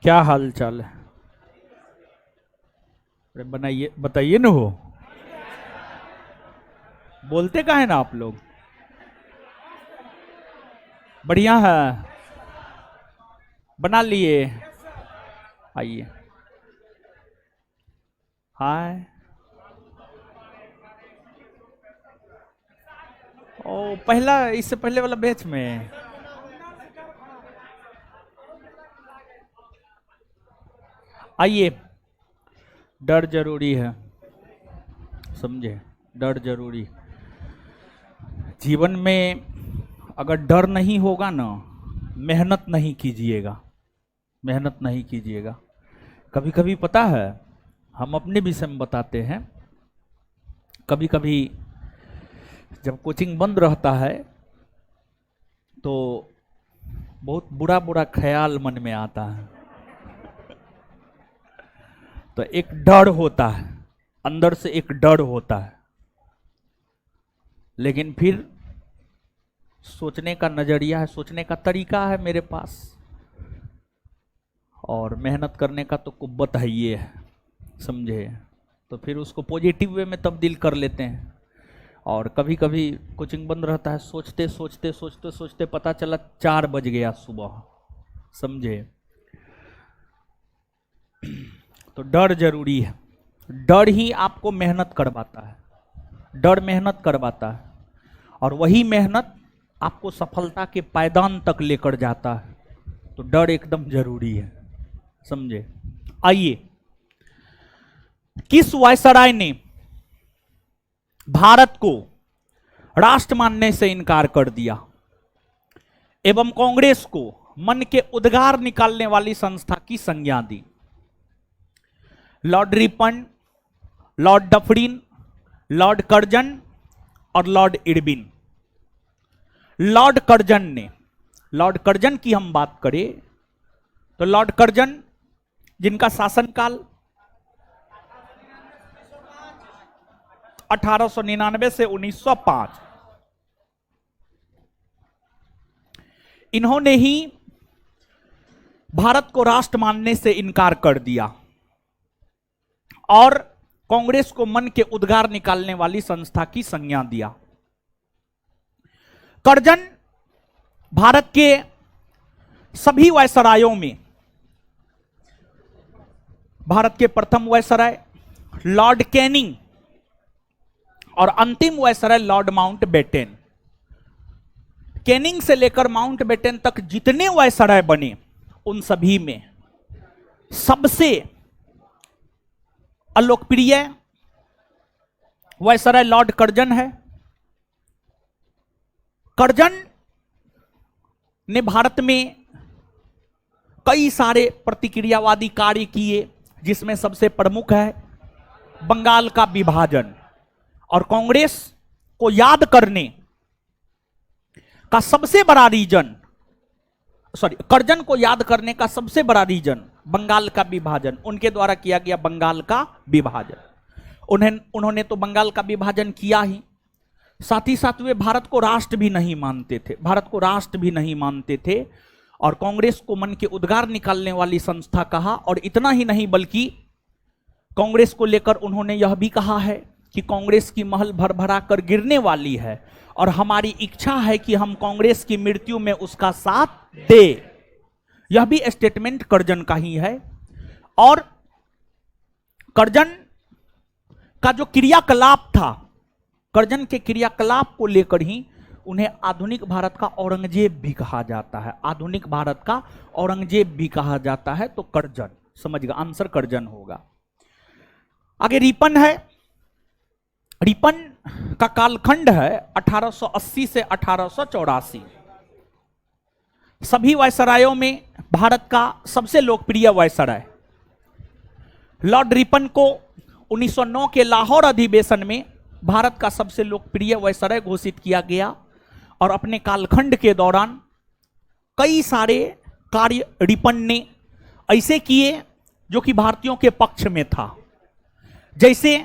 क्या हाल चाल है? अरे बनाइए, बताइए ना। हो बोलते का है ना आप लोग? बढ़िया है। बना लिए? आइए। हाय। ओ पहला, इससे पहले वाला बैच में। आइए। डर जरूरी है, समझे? डर जरूरी। जीवन में अगर डर नहीं होगा ना, मेहनत नहीं कीजिएगा, मेहनत नहीं कीजिएगा। कभी कभी पता है, हम अपने विषय में बताते हैं, कभी कभी जब कोचिंग बंद रहता है तो बहुत बुरा बुरा ख्याल मन में आता है। तो एक डर होता है, अंदर से एक डर होता है, लेकिन फिर सोचने का नजरिया है, सोचने का तरीका है मेरे पास, और मेहनत करने का तो कुव्वत है ये है, समझे? तो फिर उसको पॉजिटिव वे में तब्दील कर लेते हैं। और कभी कभी कोचिंग बंद रहता है, सोचते सोचते सोचते सोचते पता चला 4 बज गया सुबह, समझे? तो डर जरूरी है। डर ही आपको मेहनत करवाता है, डर मेहनत करवाता है, और वही मेहनत आपको सफलता के पायदान तक लेकर जाता है। तो डर एकदम जरूरी है, समझे? आइए, किस वायसराय ने भारत को राष्ट्र मानने से इनकार कर दिया एवं कांग्रेस को मन के उद्गार निकालने वाली संस्था की संज्ञा दी? Lord Ripon, Lord Dufferin, Lord Curzon और लॉर्ड इरविन। लॉर्ड कर्जन ने, लॉर्ड कर्जन की हम बात करें तो लॉर्ड कर्जन, जिनका शासनकाल 1899 से 1905, इन्होंने ही भारत को राष्ट्र मानने से इनकार कर दिया और कांग्रेस को मन के उद्गार निकालने वाली संस्था की संज्ञा दिया। कर्जन भारत के सभी वायसरायों में, भारत के प्रथम वायसराय लॉर्ड कैनिंग और अंतिम वायसराय लॉर्ड माउंटबेटन, कैनिंग से लेकर माउंटबेटन तक जितने वायसराय बने उन सभी में सबसे अलोकप्रिय वायसराय लॉर्ड कर्जन है। कर्जन ने भारत में कई सारे प्रतिक्रियावादी कार्य किए, जिसमें सबसे प्रमुख है बंगाल का विभाजन। और कांग्रेस को याद करने का सबसे बड़ा रीजन, कर्जन को याद करने का सबसे बड़ा रीजन बंगाल का विभाजन, उनके द्वारा किया गया बंगाल का विभाजन। उन्होंने तो बंगाल का विभाजन किया ही, साथ ही साथ वे भारत को राष्ट्र भी नहीं मानते थे, भारत को राष्ट्र भी नहीं मानते थे, और कांग्रेस को मन के उद्गार निकालने वाली संस्था कहा। और इतना ही नहीं, बल्कि कांग्रेस को लेकर उन्होंने यह भी कहा है कि कांग्रेस की महल भरभरा कर गिरने वाली है और हमारी इच्छा है कि हम कांग्रेस की मृत्यु में उसका साथ दे। यह भी स्टेटमेंट कर्जन का ही है। और कर्जन का जो क्रियाकलाप था, कर्जन के क्रियाकलाप को लेकर ही उन्हें आधुनिक भारत का औरंगजेब भी कहा जाता है, आधुनिक भारत का औरंगजेब भी कहा जाता है। तो कर्जन, समझिएगा, आंसर कर्जन होगा। आगे रिपन है। रिपन का कालखंड है 1880 से 1884। सभी वायसरायों में भारत का सबसे लोकप्रिय वायसराय लॉर्ड रिपन को 1909 के लाहौर अधिवेशन में भारत का सबसे लोकप्रिय वायसराय घोषित किया गया। और अपने कालखंड के दौरान कई सारे कार्य रिपन ने ऐसे किए जो कि भारतीयों के पक्ष में था। जैसे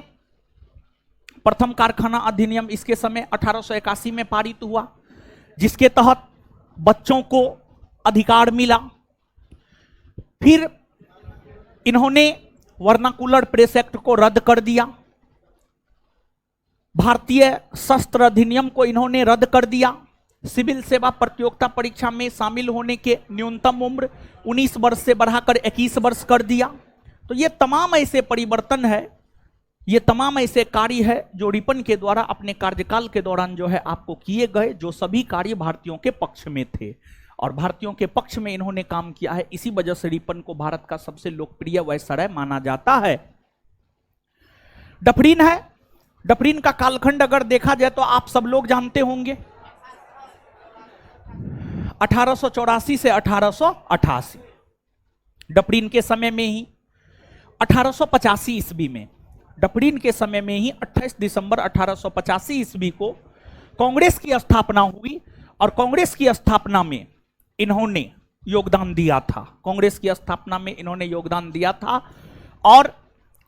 प्रथम कारखाना अधिनियम इसके समय 1881 में पारित हुआ, जिसके तहत बच्चों को अधिकार मिला। फिर इन्होंने वर्नाकुलर प्रेस एक्ट को रद्द कर दिया, भारतीय शस्त्र अधिनियम को इन्होंने रद्द कर दिया, सिविल सेवा प्रतियोगिता परीक्षा में शामिल होने के न्यूनतम उम्र 19 वर्ष से बढ़ाकर 21 वर्ष कर दिया। तो ये तमाम ऐसे परिवर्तन है, ये तमाम ऐसे कार्य है जो रिपन के द्वारा अपने कार्यकाल के दौरान जो है आपको किए गए, जो सभी कार्य भारतीयों के पक्ष में थे और भारतीयों के पक्ष में इन्होंने काम किया है। इसी वजह से रिपन को भारत का सबसे लोकप्रिय वायसराय माना जाता है। डफरिन है, डफरिन का कालखंड अगर देखा जाए तो आप सब लोग जानते होंगे, 1884 से 1888। डफरिन के समय में ही 1885 ईस्वी में, डफरिन के समय में ही 28 दिसंबर 1885 ईस्वी को कांग्रेस की स्थापना हुई और कांग्रेस की स्थापना में इन्होंने योगदान दिया था, कांग्रेस की स्थापना में इन्होंने योगदान दिया था। और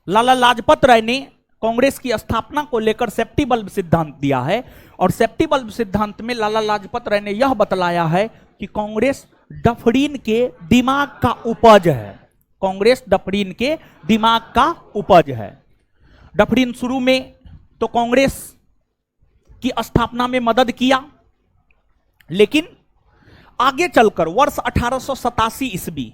लाला लाजपत राय ने कांग्रेस की स्थापना को लेकर सेफ्टी बल्ब सिद्धांत दिया है और सेफ्टी बल्ब सिद्धांत में लाला लाजपत राय ने यह बतलाया है कि कांग्रेस डफरिन के दिमाग का उपज है, कांग्रेस डफरिन के दिमाग का उपज है। डफरिन शुरू में तो कांग्रेस की स्थापना में मदद किया, लेकिन आगे चलकर वर्ष 1887 ईस्वी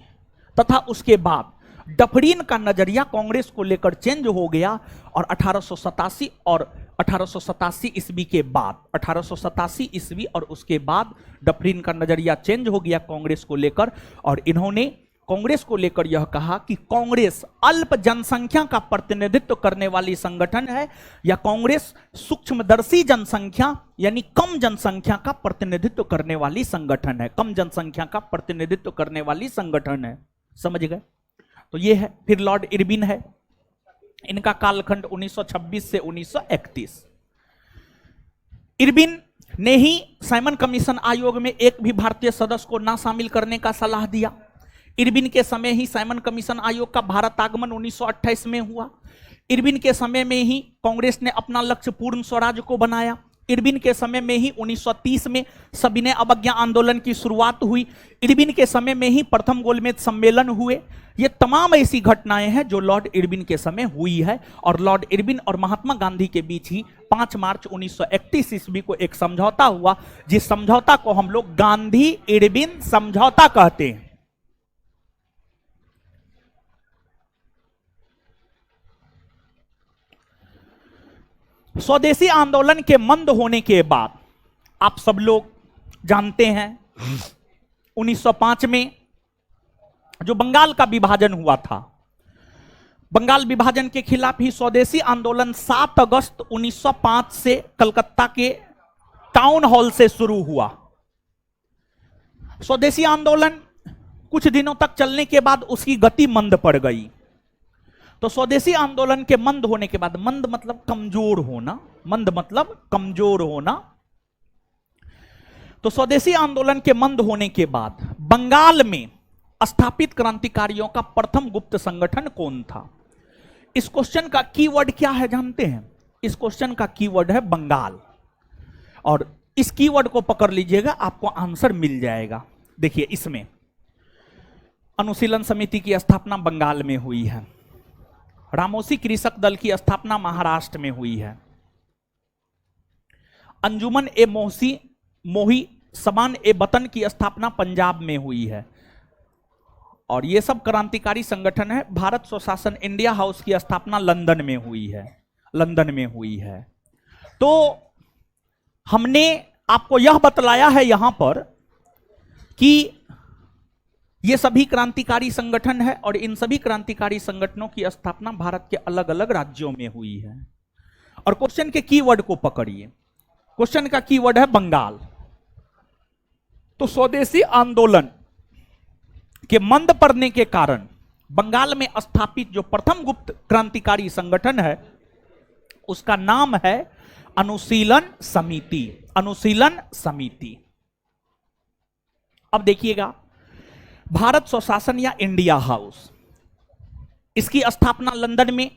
तथा उसके बाद डफरिन का नजरिया कांग्रेस को लेकर चेंज हो गया और 1887 और 1887 ईस्वी के बाद 1887 ईस्वी और उसके बाद डफरिन का नजरिया चेंज हो गया कांग्रेस को लेकर और इन्होंने कांग्रेस को लेकर यह कहा कि कांग्रेस अल्प जनसंख्या का प्रतिनिधित्व करने वाली संगठन है या कांग्रेस सूक्ष्मदर्शी जनसंख्या यानी कम जनसंख्या का प्रतिनिधित्व करने वाली संगठन है, कम जनसंख्या का प्रतिनिधित्व करने वाली संगठन है। समझ गए? तो ये है। फिर लॉर्ड इरविन है, इनका कालखंड 1926 से 1931। इरविन ने ही साइमन कमीशन आयोग में एक भी भारतीय सदस्य को ना शामिल करने का सलाह दिया। इरविन के समय ही साइमन कमीशन आयोग का भारत आगमन 1928 में हुआ। इरविन के समय में ही कांग्रेस ने अपना लक्ष्य पूर्ण स्वराज को बनाया। इरविन के समय में ही 1930 में सविनय अवज्ञा आंदोलन की शुरुआत हुई। इरविन के समय में ही प्रथम गोलमेज सम्मेलन हुए। ये तमाम ऐसी घटनाएं हैं जो लॉर्ड इरविन के समय हुई है और लॉर्ड इरविन और महात्मा गांधी के बीच ही 5 मार्च 1931 ईस्वी को एक समझौता हुआ, जिस समझौता को हम लोग गांधी इरविन समझौता कहते हैं। स्वदेशी आंदोलन के मंद होने के बाद आप सब लोग जानते हैं 1905 में जो बंगाल का विभाजन हुआ था, बंगाल विभाजन के खिलाफ ही स्वदेशी आंदोलन 7 अगस्त 1905 से कलकत्ता के टाउन हॉल से शुरू हुआ। स्वदेशी आंदोलन कुछ दिनों तक चलने के बाद उसकी गति मंद पड़ गई। तो स्वदेशी आंदोलन के मंद होने के बाद, मंद मतलब कमजोर होना, मंद मतलब कमजोर होना। तो स्वदेशी आंदोलन के मंद होने के बाद बंगाल में स्थापित क्रांतिकारियों का प्रथम गुप्त संगठन कौन था? इस क्वेश्चन का कीवर्ड क्या है जानते हैं? इस क्वेश्चन का कीवर्ड है बंगाल और इस कीवर्ड को पकड़ लीजिएगा, आपको आंसर मिल जाएगा। देखिए, इसमें अनुशीलन समिति की स्थापना बंगाल में हुई है, रामोसी कृषक दल की स्थापना महाराष्ट्र में हुई है, अंजुमन ए मोही समान ए वतन की स्थापना पंजाब में हुई है और ये सब क्रांतिकारी संगठन है। भारत स्वशासन इंडिया हाउस की स्थापना लंदन में हुई है, लंदन में हुई है। तो हमने आपको यह बतलाया है यहां पर कि ये सभी क्रांतिकारी संगठन है और इन सभी क्रांतिकारी संगठनों की स्थापना भारत के अलग अलग राज्यों में हुई है। और क्वेश्चन के कीवर्ड को पकड़िए, क्वेश्चन का कीवर्ड है बंगाल। तो स्वदेशी आंदोलन के मंद पड़ने के कारण बंगाल में स्थापित जो प्रथम गुप्त क्रांतिकारी संगठन है उसका नाम है अनुशीलन समिति, अनुशीलन समिति। अब देखिएगा, भारत स्वशासन या इंडिया हाउस, इसकी स्थापना लंदन में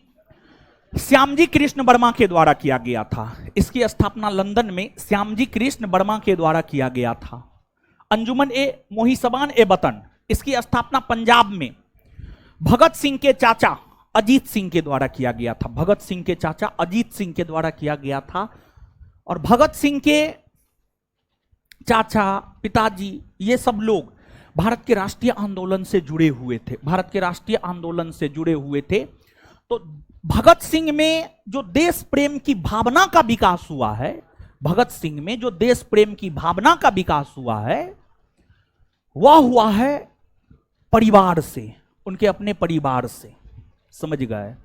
श्यामजी कृष्ण वर्मा के द्वारा किया गया था। इसकी स्थापना लंदन में श्यामजी कृष्ण वर्मा के द्वारा किया गया था। अंजुमन ए मोहिसबान ए वतन, इसकी स्थापना पंजाब में भगत सिंह के चाचा अजीत सिंह के द्वारा किया गया था। भगत सिंह के चाचा अजीत सिंह के द्वारा किया गया था। और भगत सिंह के चाचा, पिताजी, ये सब लोग भारत के राष्ट्रीय आंदोलन से जुड़े हुए थे, भारत के राष्ट्रीय आंदोलन से जुड़े हुए थे। तो भगत सिंह में जो देश प्रेम की भावना का विकास हुआ है, भगत सिंह में जो देश प्रेम की भावना का विकास हुआ है, वह हुआ है परिवार से, उनके अपने परिवार से, समझ गए।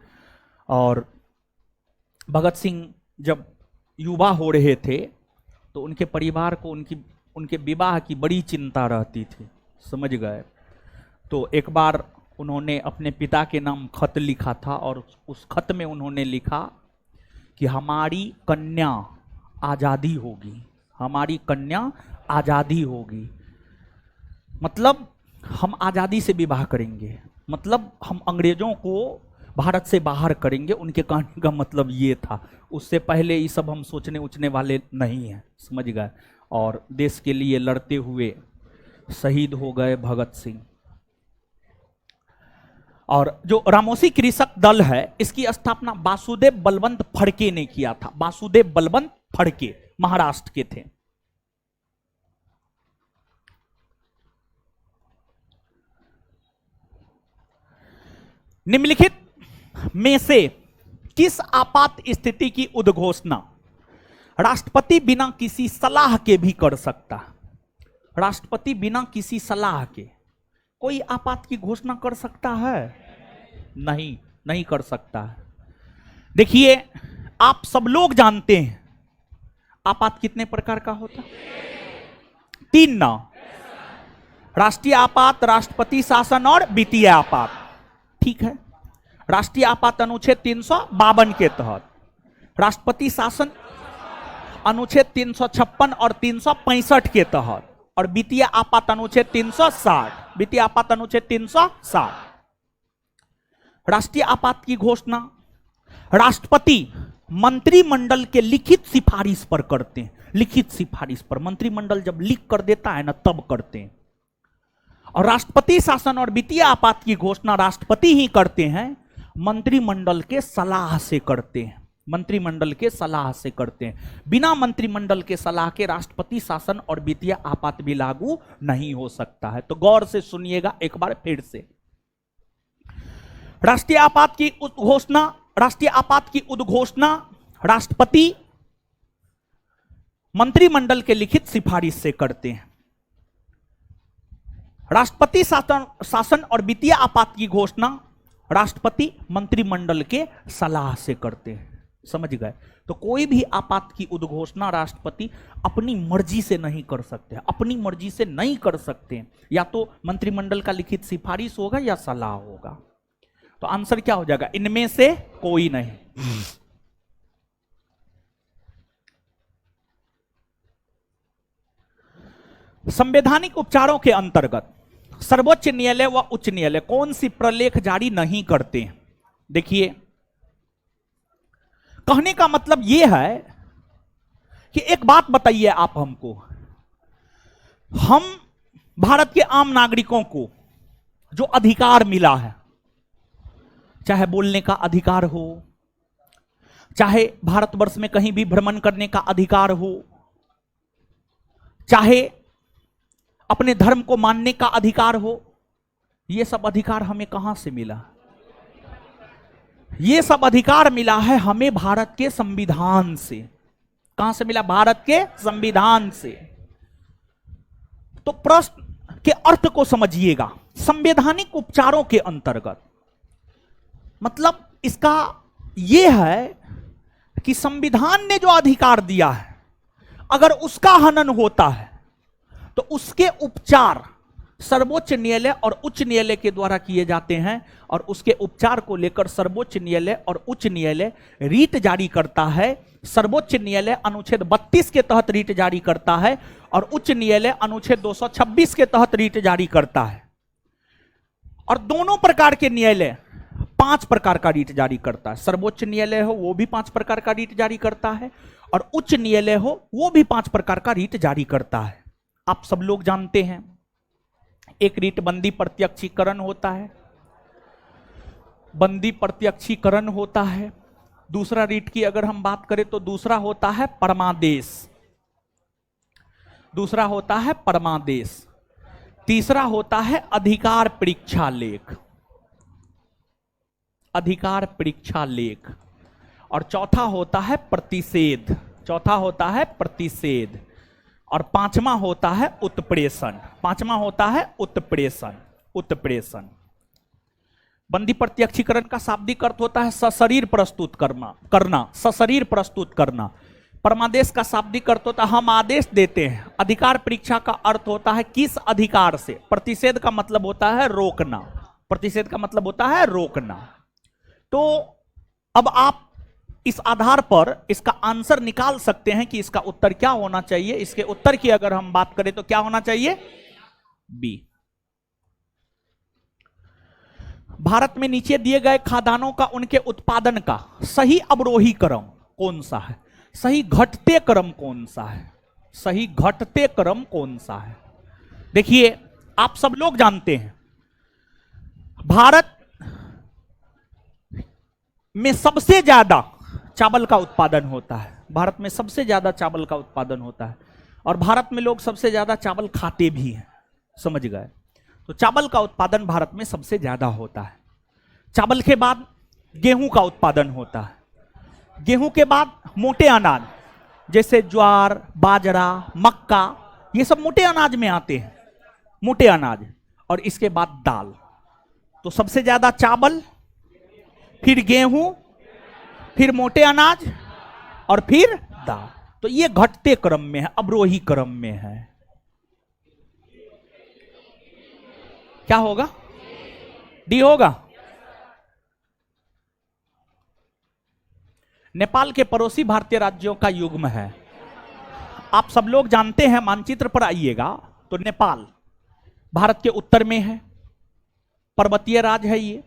और भगत सिंह जब युवा हो रहे थे तो उनके परिवार को उनके विवाह की बड़ी चिंता रहती थी, समझ गए। तो एक बार उन्होंने अपने पिता के नाम खत लिखा था और उस खत में उन्होंने लिखा कि हमारी कन्या आज़ादी होगी, हमारी कन्या आज़ादी होगी, मतलब हम आज़ादी से विवाह करेंगे, मतलब हम अंग्रेजों को भारत से बाहर करेंगे। उनके कहने का मतलब ये था। उससे पहले ये सब हम सोचने उचने वाले नहीं हैं, समझ गए। और देश के लिए लड़ते हुए शहीद हो गए भगत सिंह। और जो रामोसी कृषक दल है, इसकी स्थापना वासुदेव बलवंत फड़के ने किया था। वासुदेव बलवंत फड़के महाराष्ट्र के थे। निम्नलिखित में से किस आपात स्थिति की उद्घोषणा राष्ट्रपति बिना किसी सलाह के भी कर सकता है? राष्ट्रपति बिना किसी सलाह के कोई आपात की घोषणा कर सकता है? नहीं, नहीं कर सकता है। देखिए, आप सब लोग जानते हैं आपात कितने प्रकार का होता है? 3 ना, राष्ट्रीय आपात, राष्ट्रपति शासन और वित्तीय आपात। ठीक है। राष्ट्रीय आपात अनुच्छेद 352 के तहत, राष्ट्रपति शासन अनुच्छेद 356 और 365 के तहत, और वित्तीय आपात अनुच्छेद 360, वित्तीय आपात अनुच्छेद 360। राष्ट्रीय आपात की घोषणा राष्ट्रपति मंत्रिमंडल के लिखित सिफारिश पर करते हैं। लिखित सिफारिश पर मंत्रिमंडल जब लिख कर देता है ना, तब करते हैं। और राष्ट्रपति शासन और वित्तीय आपात की घोषणा राष्ट्रपति ही करते हैं, मंत्रिमंडल के सलाह से करते हैं, मंत्रिमंडल के सलाह से करते हैं। बिना मंत्रिमंडल के सलाह के राष्ट्रपति शासन और वित्तीय आपात भी लागू नहीं हो सकता है। तो गौर से सुनिएगा एक बार फिर से। राष्ट्रीय आपात की घोषणा, राष्ट्रीय आपात की उद्घोषणा राष्ट्रपति मंत्रिमंडल के लिखित सिफारिश से करते हैं। राष्ट्रपति शासन और वित्तीय आपात की घोषणा राष्ट्रपति मंत्रिमंडल के सलाह से करते हैं, समझ गए। तो कोई भी आपात की उद्घोषणा राष्ट्रपति अपनी मर्जी से नहीं कर सकते, अपनी मर्जी से नहीं कर सकते। या तो मंत्रिमंडल का लिखित सिफारिश होगा या सलाह होगा। तो आंसर क्या हो जाएगा? इनमें से कोई नहीं। संवैधानिक उपचारों के अंतर्गत सर्वोच्च न्यायालय व उच्च न्यायालय कौन सी प्रलेख जारी नहीं करते हैं? देखिए, कहने का मतलब यह है कि एक बात बताइए आप हमको, हम भारत के आम नागरिकों को जो अधिकार मिला है, चाहे बोलने का अधिकार हो, चाहे भारतवर्ष में कहीं भी भ्रमण करने का अधिकार हो, चाहे अपने धर्म को मानने का अधिकार हो, यह सब अधिकार हमें कहां से मिला? यह सब अधिकार मिला है हमें भारत के संविधान से। कहां से मिला? भारत के संविधान से। तो प्रश्न के अर्थ को समझिएगा। संवैधानिक उपचारों के अंतर्गत मतलब इसका यह है कि संविधान ने जो अधिकार दिया है, अगर उसका हनन होता है तो उसके उपचार सर्वोच्च न्यायालय और उच्च न्यायालय के द्वारा किए जाते हैं। और उसके उपचार को लेकर सर्वोच्च न्यायालय और उच्च न्यायालय रीट जारी करता है। सर्वोच्च न्यायालय अनुच्छेद 32 के तहत रीट जारी करता है और उच्च न्यायालय अनुच्छेद 226 के तहत रीट जारी करता है। और दोनों प्रकार के न्यायालय 5 प्रकार का रीट जारी करता है। सर्वोच्च न्यायालय हो वो भी 5 प्रकार का रीट जारी करता है, और उच्च न्यायालय हो वो भी 5 प्रकार का रीट जारी करता है। आप सब लोग जानते हैं, एक रीट बंदी प्रत्यक्षीकरण होता है, बंदी प्रत्यक्षीकरण होता है। दूसरा रीट की अगर हम बात करें तो दूसरा होता है परमादेश, दूसरा होता है परमादेश। तीसरा होता है अधिकार परीक्षा लेख, अधिकार परीक्षा लेख। और चौथा होता है प्रतिषेध, चौथा होता है प्रतिषेध। और पांचवा होता है उत्प्रेषण, पांचवा होता है उत्प्रेषण, उत्प्रेषण। बंदी प्रत्यक्षीकरण का शाब्दिक अर्थ होता है सशरीर प्रस्तुत करना, सशरीर प्रस्तुत करना। परमादेश का शाब्दिक अर्थ होता है हम आदेश देते हैं। अधिकार परीक्षा का अर्थ होता है किस अधिकार से। प्रतिषेध का मतलब होता है रोकना, प्रतिषेध का मतलब होता है रोकना। तो अब आप इस आधार पर इसका आंसर निकाल सकते हैं कि इसका उत्तर क्या होना चाहिए। इसके उत्तर की अगर हम बात करें तो क्या होना चाहिए, बी। भारत में नीचे दिए गए खाद्यान्नों का उनके उत्पादन का सही अवरोही क्रम कौन सा है, सही घटते क्रम कौन सा है, सही घटते क्रम कौन सा है। देखिए आप सब लोग जानते हैं भारत में सबसे ज्यादा चावल का उत्पादन होता है, भारत में सबसे ज्यादा चावल का उत्पादन होता है। और भारत में लोग सबसे ज्यादा चावल खाते भी हैं, समझ गए। तो चावल का उत्पादन भारत में सबसे ज्यादा होता है। चावल के बाद गेहूं का उत्पादन होता है, गेहूं के बाद मोटे अनाज जैसे ज्वार, बाजरा, मक्का, ये सब मोटे अनाज में आते हैं, मोटे अनाज। और इसके बाद दाल। तो सबसे ज्यादा चावल, फिर गेहूं, फिर मोटे अनाज और फिर दाल। तो ये घटते क्रम में है, अवरोही क्रम में है। क्या होगा, डी होगा। नेपाल के पड़ोसी भारतीय राज्यों का युग्म है। आप सब लोग जानते हैं, मानचित्र पर आइएगा तो नेपाल भारत के उत्तर में है, पर्वतीय राज्य है ये।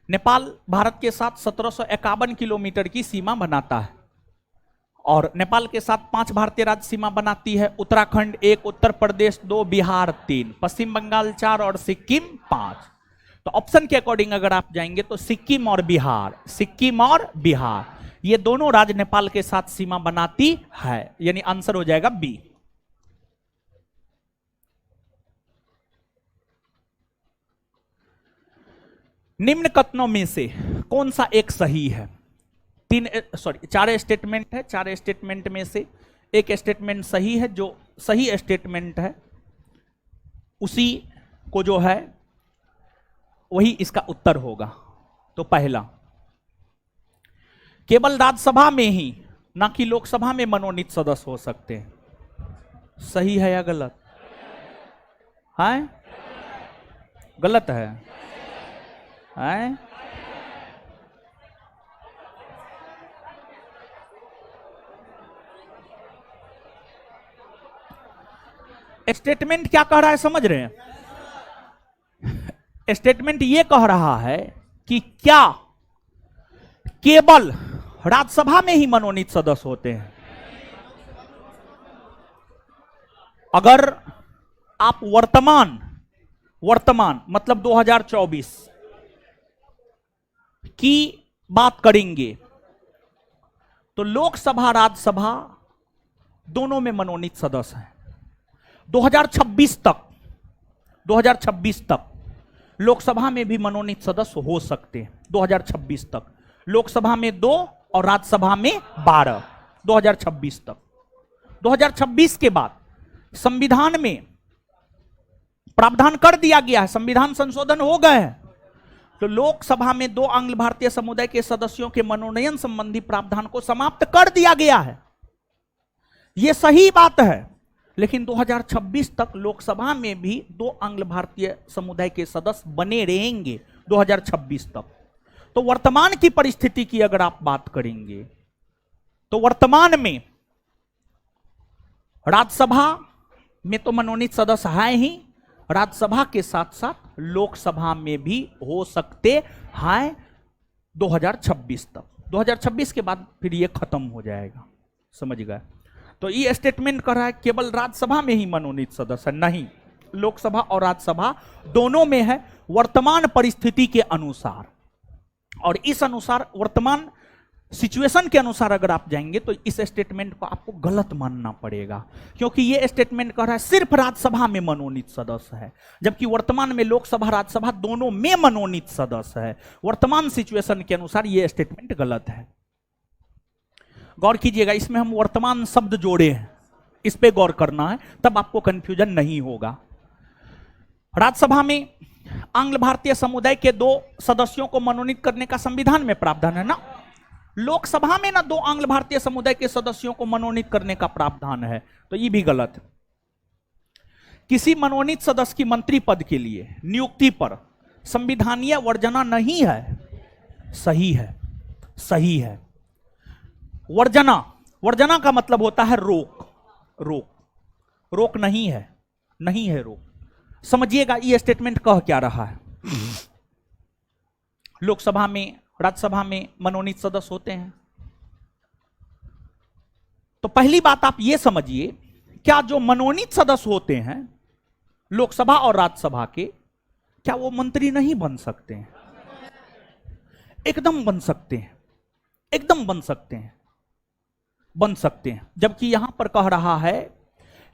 नेपाल भारत के साथ 1751 किलोमीटर की सीमा बनाता है। और नेपाल के साथ 5 भारतीय राज्य सीमा बनाती है। उत्तराखंड 1, उत्तर प्रदेश 2, बिहार 3, पश्चिम बंगाल 4 और सिक्किम 5। तो ऑप्शन के अकॉर्डिंग अगर आप जाएंगे तो सिक्किम और बिहार, सिक्किम और बिहार ये दोनों राज्य नेपाल के साथ सीमा बनाती है, यानी आंसर हो जाएगा बी। निम्न कथनों में से कौन सा एक सही है। 4 स्टेटमेंट है, 4 स्टेटमेंट में से एक स्टेटमेंट सही है। जो सही स्टेटमेंट है उसी को जो है वही इसका उत्तर होगा। तो पहला, केवल राज्यसभा में ही ना कि लोकसभा में मनोनीत सदस्य हो सकते हैं। सही है या गलत है? गलत है, है? स्टेटमेंट क्या कह रहा है समझ रहे हैं? स्टेटमेंट ये कह रहा है कि क्या केवल राज्यसभा में ही मनोनीत सदस्य होते हैं। अगर आप वर्तमान मतलब 2024 की बात करेंगे तो लोकसभा राज्यसभा दोनों में मनोनीत सदस्य हैं। 2026 तक लोकसभा में भी मनोनीत सदस्य हो सकते हैं। 2026 तक लोकसभा में 2 और राज्यसभा में 12। 2026 तक। 2026 के बाद संविधान में प्रावधान कर दिया गया है, संविधान संशोधन हो गए हैं। तो लोकसभा में 2 आंग्ल भारतीय समुदाय के सदस्यों के मनोनयन संबंधी प्रावधान को समाप्त कर दिया गया है। यह सही बात है, लेकिन 2026 तक लोकसभा में भी 2 आंग्ल भारतीय समुदाय के सदस्य बने रहेंगे 2026 तक। तो वर्तमान की परिस्थिति की अगर आप बात करेंगे तो वर्तमान में राज्यसभा में तो मनोनीत सदस्य है ही, राज्यसभा के साथ साथ लोकसभा में भी हो सकते हैं 2026 तक। 2026 के बाद फिर ये खत्म हो जाएगा, समझ गए। तो ये स्टेटमेंट कर रहा है केवल राज्यसभा में ही मनोनीत सदस्य, नहीं, लोकसभा और राज्यसभा दोनों में है वर्तमान परिस्थिति के अनुसार। और इस अनुसार वर्तमान सिचुएशन के अनुसार अगर आप जाएंगे तो इस स्टेटमेंट को आपको गलत मानना पड़ेगा, क्योंकि ये स्टेटमेंट कह रहा है सिर्फ राज्यसभा में मनोनीत सदस्य है, जबकि वर्तमान में लोकसभा राज्यसभा दोनों में मनोनीत सदस्य है। वर्तमान सिचुएशन के अनुसार ये स्टेटमेंट गलत है। गौर कीजिएगा, इसमें हम वर्तमान शब्द जोड़े हैं, इस पे गौर करना है, तब आपको कंफ्यूजन नहीं होगा। राज्यसभा में आंग्ल भारतीय समुदाय के 2 सदस्यों को मनोनीत करने का संविधान में प्रावधान है ना। लोकसभा में ना 2 आंग्ल भारतीय समुदाय के सदस्यों को मनोनीत करने का प्रावधान है, तो ये भी गलत है। किसी मनोनीत सदस्य की मंत्री पद के लिए नियुक्ति पर संविधानीय वर्जना नहीं है। सही है, सही है। वर्जना का मतलब होता है रोक नहीं है, नहीं है रोक। समझिएगा ये स्टेटमेंट कह क्या रहा है। लोकसभा में राज्यसभा में मनोनीत सदस्य होते हैं, तो पहली बात आप ये समझिए, क्या जो मनोनीत सदस्य होते हैं लोकसभा और राज्यसभा के, क्या वो मंत्री नहीं बन सकते हैं? एकदम बन सकते हैं, एकदम बन सकते हैं, बन सकते हैं। जबकि यहां पर कह रहा है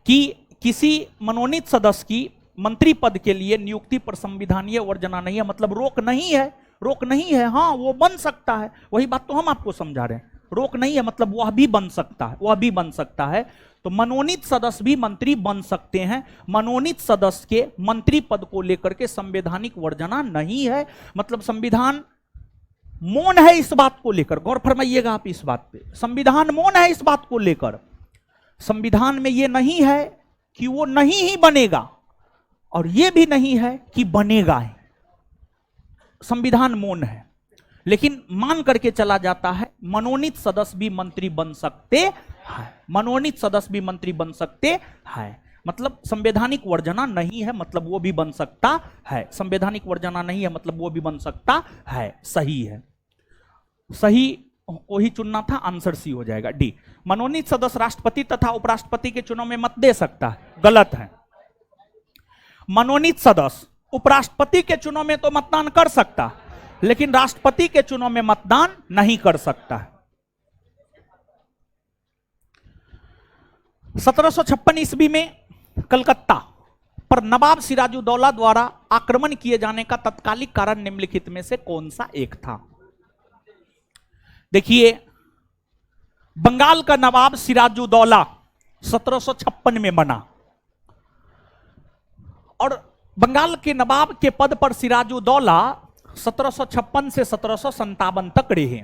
कि किसी मनोनीत सदस्य की मंत्री पद के लिए नियुक्ति पर संविधानीय वर्जना नहीं है, मतलब रोक नहीं है, रोक नहीं है। हाँ, वो बन सकता है, वही बात तो हम आपको समझा रहे हैं। रोक नहीं है मतलब वह भी बन सकता है, वह भी बन सकता है। तो मनोनीत सदस्य भी मंत्री बन सकते हैं। मनोनीत सदस्य के मंत्री पद को लेकर के संवैधानिक वर्जना नहीं है, मतलब संविधान मौन है इस बात को लेकर। गौर फरमाइएगा आप इस बात पे, संविधान मौन है इस बात को लेकर। संविधान में यह नहीं है कि वो नहीं ही बनेगा, और यह भी नहीं है कि बनेगा ही। संविधान मौन है, लेकिन मान करके चला जाता है मनोनीत सदस्य भी मंत्री बन सकते हैं। मनोनीत सदस्य भी मंत्री बन सकते हैं, मतलब संवैधानिक वर्जना नहीं है, मतलब वो भी बन सकता है। संवैधानिक वर्जना नहीं है मतलब वो भी बन सकता है। सही है, सही वही चुनना था, आंसर सी हो जाएगा डी। मनोनीत सदस्य राष्ट्रपति तथा उपराष्ट्रपति के चुनाव में मत दे सकता है, गलत है। मनोनीत सदस्य उपराष्ट्रपति के चुनाव में तो मतदान कर सकता, लेकिन राष्ट्रपति के चुनाव में मतदान नहीं कर सकता। 1756 ईस्वी में कलकत्ता पर नवाब सिराजुद्दौला द्वारा आक्रमण किए जाने का तत्कालिक कारण निम्नलिखित में से कौन सा एक था? देखिए, बंगाल का नवाब सिराजुद्दौला 1756 में बना, और बंगाल के नवाब के पद पर सिराजुद्दौला 1756 से 1757 तक रहे।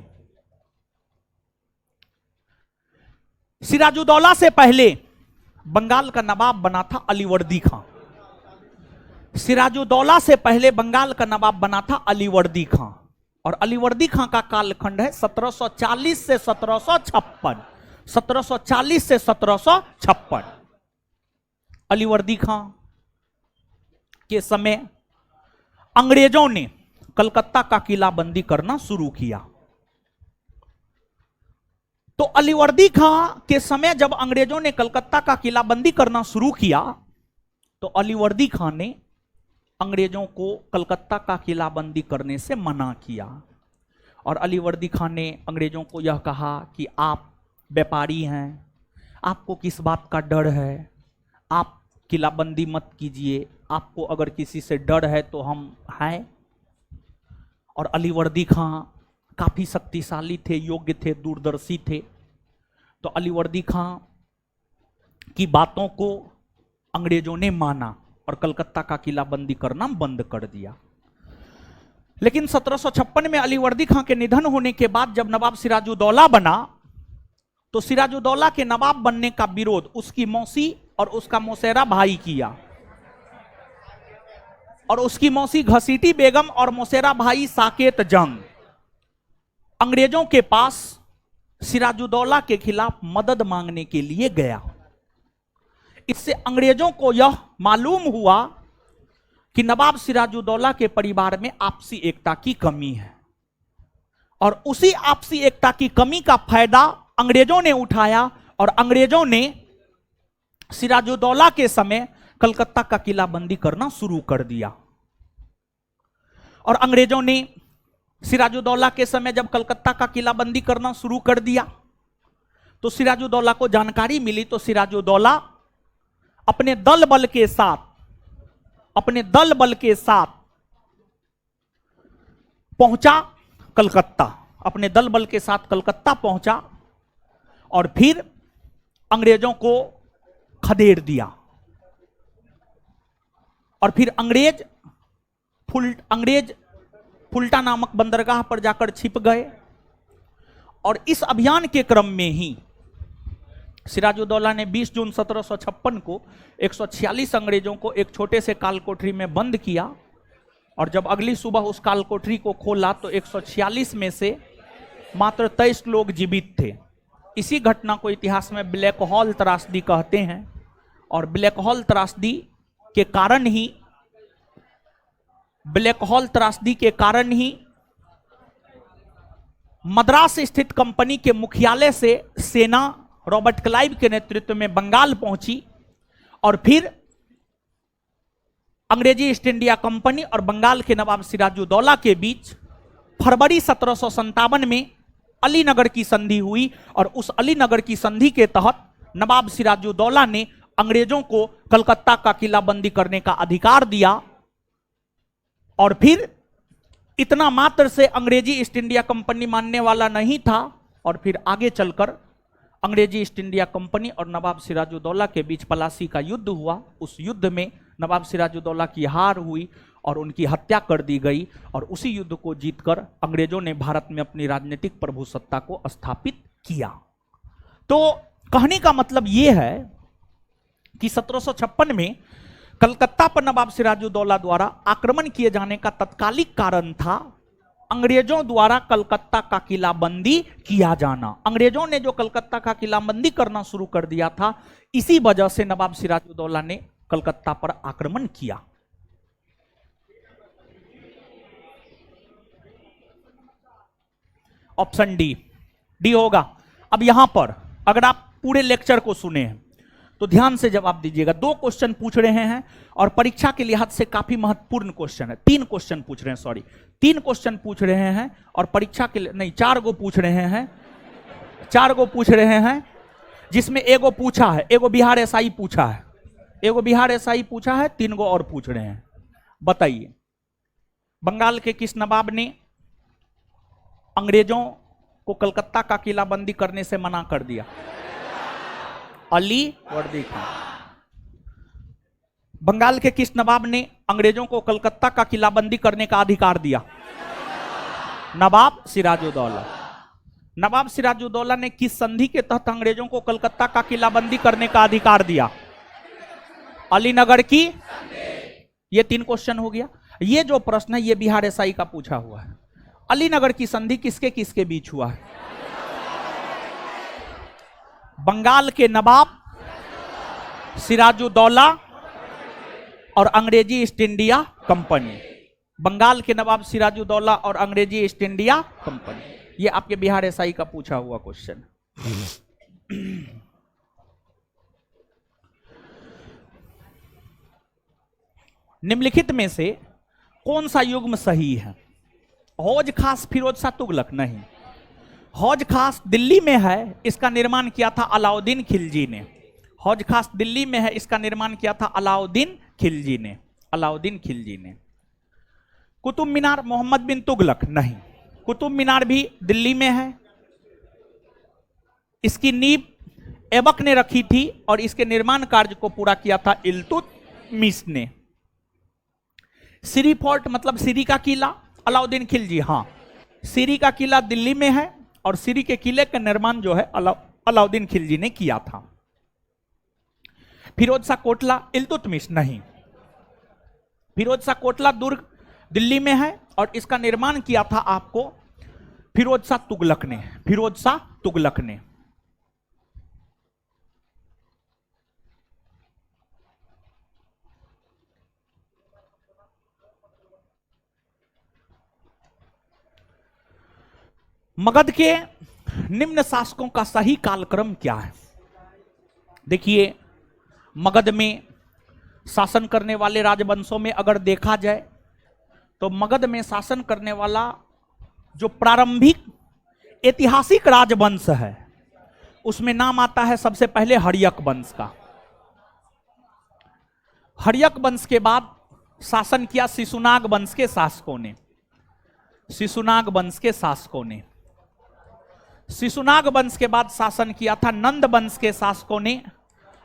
सिराजुद्दौला से पहले बंगाल का नवाब बना था अलीवर्दी खां। सिराजुद्दौला से पहले बंगाल का नवाब बना था अलीवर्दी खां, और अलीवर्दी खां का कालखंड है 1740 से 1756। 1740 से 1756 अलीवर्दी खां के समय अंग्रेजों ने कलकत्ता का किलाबंदी करना शुरू किया। तो अलीवर्दी खां के समय जब अंग्रेजों ने कलकत्ता का किलाबंदी करना शुरू किया, तो अलीवर्दी खां ने अंग्रेजों को कलकत्ता का किलाबंदी करने से मना किया, और अलीवर्दी खां ने अंग्रेजों को यह कहा कि आप व्यापारी हैं, आपको किस बात का डर है, आप किलाबंदी मत कीजिए, आपको अगर किसी से डर है तो हम हैं। और अलीवर्दी खां काफी शक्तिशाली थे, योग्य थे, दूरदर्शी थे, तो अलीवर्दी खां की बातों को अंग्रेजों ने माना और कलकत्ता का किलाबंदी करना बंद कर दिया। लेकिन 1756 में अलीवर्दी खां के निधन होने के बाद जब नवाब सिराजुद्दौला बना, तो सिराजुद्दौला के नवाब बनने का विरोध उसकी मौसी और उसका मौसेरा भाई किया, और उसकी मौसी घसीटी बेगम और मौसेरा भाई साकेत जंग अंग्रेजों के पास सिराजुद्दौला के खिलाफ मदद मांगने के लिए गया। इससे अंग्रेजों को यह मालूम हुआ कि नवाब सिराजुद्दौला के परिवार में आपसी एकता की कमी है, और उसी आपसी एकता की कमी का फायदा अंग्रेजों ने उठाया, और अंग्रेजों ने सिराजुद्दौला के समय कलकत्ता का किलाबंदी करना शुरू कर दिया। और अंग्रेजों ने सिराजुद्दौला के समय जब कलकत्ता का किलाबंदी करना शुरू कर दिया तो सिराजुद्दौला को जानकारी मिली, तो सिराजुद्दौला अपने दल बल के साथ पहुंचा कलकत्ता, अपने दल बल के साथ कलकत्ता पहुंचा और फिर अंग्रेजों को खदेड़ दिया। और फिर अंग्रेज फुल्टा नामक बंदरगाह पर जाकर छिप गए। और इस अभियान के क्रम में ही सिराजुद्दौला ने 20 जून 1756 को 146 अंग्रेजों को एक छोटे से कालकोठरी में बंद किया। और जब अगली सुबह उस कालकोठरी को खोला तो 146 में से मात्र 23 लोग जीवित थे। इसी घटना को इतिहास में ब्लैक हॉल त्रासदी कहते हैं। और ब्लैक हॉल त्रासदी के कारण ही मद्रास स्थित कंपनी के मुख्यालय से सेना रॉबर्ट क्लाइव के नेतृत्व में बंगाल पहुंची। और फिर अंग्रेजी ईस्ट इंडिया कंपनी और बंगाल के नवाब सिराजुद्दौला के बीच फरवरी 1757 में अलीनगर की संधि हुई। और उस अलीनगर की संधि के तहत नवाब सिराजुद्दौला ने अंग्रेजों को कलकत्ता का किलाबंदी करने का अधिकार दिया। और फिर इतना मात्र से अंग्रेजी ईस्ट इंडिया कंपनी मानने वाला नहीं था। और फिर आगे चलकर अंग्रेजी ईस्ट इंडिया कंपनी और नवाब सिराजुद्दौला के बीच पलासी का युद्ध हुआ। उस युद्ध में नवाब सिराजुद्दौला की हार हुई और उनकी हत्या कर दी गई। और उसी युद्ध को जीतकर अंग्रेजों ने भारत में अपनी राजनीतिक प्रभुसत्ता को स्थापित किया। तो कहने का मतलब यह है कि 1756 में कलकत्ता पर नवाब सिराजुद्दौला द्वारा आक्रमण किए जाने का तत्कालिक कारण था अंग्रेजों द्वारा कलकत्ता का किलाबंदी किया जाना। अंग्रेजों ने जो कलकत्ता का किलाबंदी करना शुरू कर दिया था, इसी वजह से नवाब सिराजुद्दौला ने कलकत्ता पर आक्रमण किया। ऑप्शन डी होगा। अब यहां पर अगर आप पूरे लेक्चर को सुने हैं तो ध्यान से जवाब दीजिएगा। 2 क्वेश्चन पूछ रहे हैं और परीक्षा के लिहाज से काफी महत्वपूर्ण क्वेश्चन है। 3 क्वेश्चन पूछ रहे हैं, सॉरी 3 क्वेश्चन पूछ रहे हैं और परीक्षा के लिए नहीं 4 गो पूछ रहे हैं, 4 गो पूछ रहे हैं, जिसमें एगो पूछा है, एगो बिहार एसआई पूछा है, एगो बिहार एसआई पूछा है, 3 गो और पूछ रहे हैं। बताइए, बंगाल के किस नवाब ने अंग्रेजों को कलकत्ता का किलाबंदी करने से मना कर दिया? अली वर्दी खान। बंगाल के किस नवाब ने अंग्रेजों को कलकत्ता का किलाबंदी करने का अधिकार दिया? नवाब सिराजुद्दौला। नवाब सिराजुद्दौला ने किस संधि के तहत अंग्रेजों को कलकत्ता का किलाबंदी करने का अधिकार दिया? अलीनगर की। ये 3 क्वेश्चन हो गया। ये जो प्रश्न है ये बिहार एसआई का पूछा हुआ है। अलीनगर की संधि किसके किसके बीच हुआ है? बंगाल के नवाब सिराजुद्दौला और अंग्रेजी ईस्ट इंडिया कंपनी। बंगाल के नवाब सिराजुद्दौला और अंग्रेजी ईस्ट इंडिया कंपनी। ये आपके बिहार एसआई का पूछा हुआ क्वेश्चन। निम्नलिखित में से कौन सा युग्म सही है? हौज खास फिरोज शाह तुगलक नहीं। हौज खास दिल्ली में है, इसका निर्माण किया था अलाउद्दीन खिलजी ने। हौज खास दिल्ली में है, इसका निर्माण किया था अलाउद्दीन खिलजी ने। अलाउद्दीन खिलजी ने। कुतुब मीनार मोहम्मद बिन तुगलक नहीं। कुतुब मीनार भी दिल्ली में है, इसकी नींव ऐबक ने रखी थी और इसके निर्माण कार्य को पूरा किया था इल्तुतमिश ने। सिरी फोर्ट मतलब सिरी का किला अलाउद्दीन खिलजी। हाँ, सिरी का किला दिल्ली में है और सिरी के किले का निर्माण जो है अलाउद्दीन खिलजी ने किया था। फिरोज शाह कोटला इल्तुतमिश नहीं। फिरोज शाह कोटला दुर्ग दिल्ली में है और इसका निर्माण किया था आपको फिरोज शाह तुगलक ने। फिरोज शाह तुगलक ने। मगध के निम्न शासकों का सही कालक्रम क्या है? देखिए, मगध में शासन करने वाले राजवंशों में अगर देखा जाए तो मगध में शासन करने वाला जो प्रारंभिक ऐतिहासिक राजवंश है उसमें नाम आता है सबसे पहले हर्यक वंश का। हर्यक वंश के बाद शासन किया शिशुनाग वंश के शासकों ने। शिशुनाग वंश के शासकों ने शिशुनाग वंश के बाद शासन किया था नंद वंश के शासकों ने।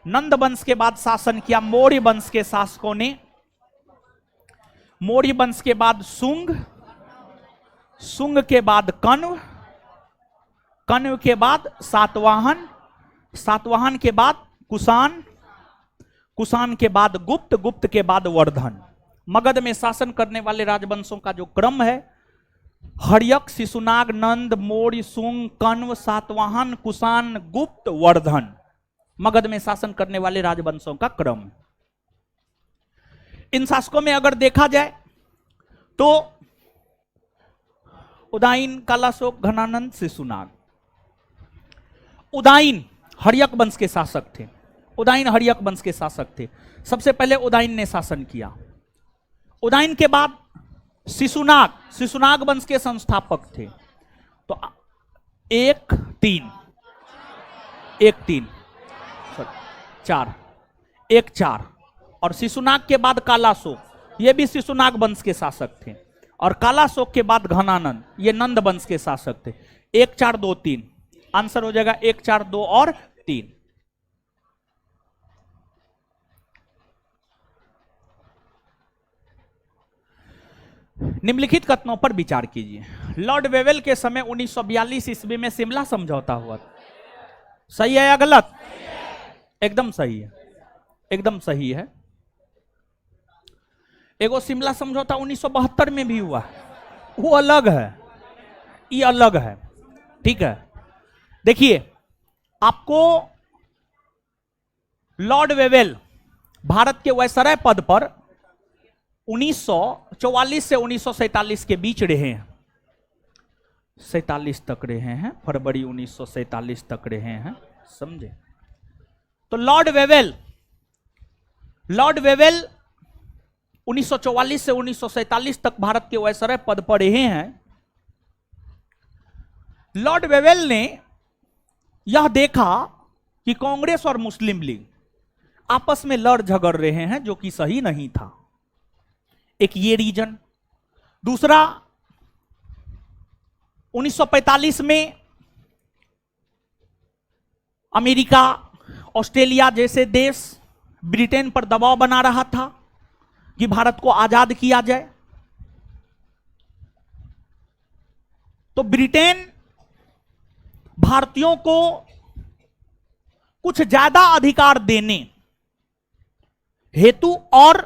नंद वंश के बाद शासन किया मौर्य वंश के शासकों ने। मौर्य वंश के बाद शुंग, शुंग के बाद कण्व, कण्व के बाद सातवाहन, सातवाहन के बाद कुषाण, कुषाण के बाद गुप्त, गुप्त के बाद वर्धन। मगध में शासन करने वाले राजवंशों का जो क्रम है हर्यक, शिशुनाग, नंद, मौर्य, शुंग, कण्व, सातवाहन, कुषाण, गुप्त, वर्धन, मगध में शासन करने वाले राजवंशों का क्रम। इन शासकों में अगर देखा जाए तो उदाइन, कालाशोक, घनानंद, शिशुनाग। उदाइन हर्यक वंश के शासक थे। उदाइन हर्यक वंश के शासक थे। सबसे पहले उदाइन ने शासन किया। उदाइन के बाद शिशुनाग, शिशुनाग वंश के संस्थापक थे। तो 1 3 1 3 4 1 4 और शिशुनाग के बाद कालाशोक, ये भी शिशुनाग वंश के शासक थे। और कालाशोक के बाद घनानंद, ये नंद वंश के शासक थे। 1 4 2 3 आंसर हो जाएगा 1 4 2 और 3। निम्नलिखित कथनों पर विचार कीजिए। लॉर्ड वेवेल के समय 1942 ईस्वी में शिमला समझौता हुआ। सही है या गलत? एकदम सही है, एकदम सही है। एगो शिमला समझौता 1972 में भी हुआ, वो अलग है, ये अलग है। ठीक है, देखिए आपको लॉर्ड वेवेल भारत के वायसराय पद पर 1944 से 1947 के बीच रहे हैं। 47 तक रहे हैं, फरवरी 1947 तक रहे हैं, समझे? तो लॉर्ड वेवेल 1944 से 1947 तक भारत के वायसराय पद पर रहे हैं। लॉर्ड वेवेल ने यह देखा कि कांग्रेस और मुस्लिम लीग आपस में लड़ झगड़ रहे हैं, जो कि सही नहीं था। एक ये रीजन। दूसरा, 1945 में अमेरिका, ऑस्ट्रेलिया जैसे देश ब्रिटेन पर दबाव बना रहा था कि भारत को आजाद किया जाए। तो ब्रिटेन भारतीयों को कुछ ज्यादा अधिकार देने हेतु और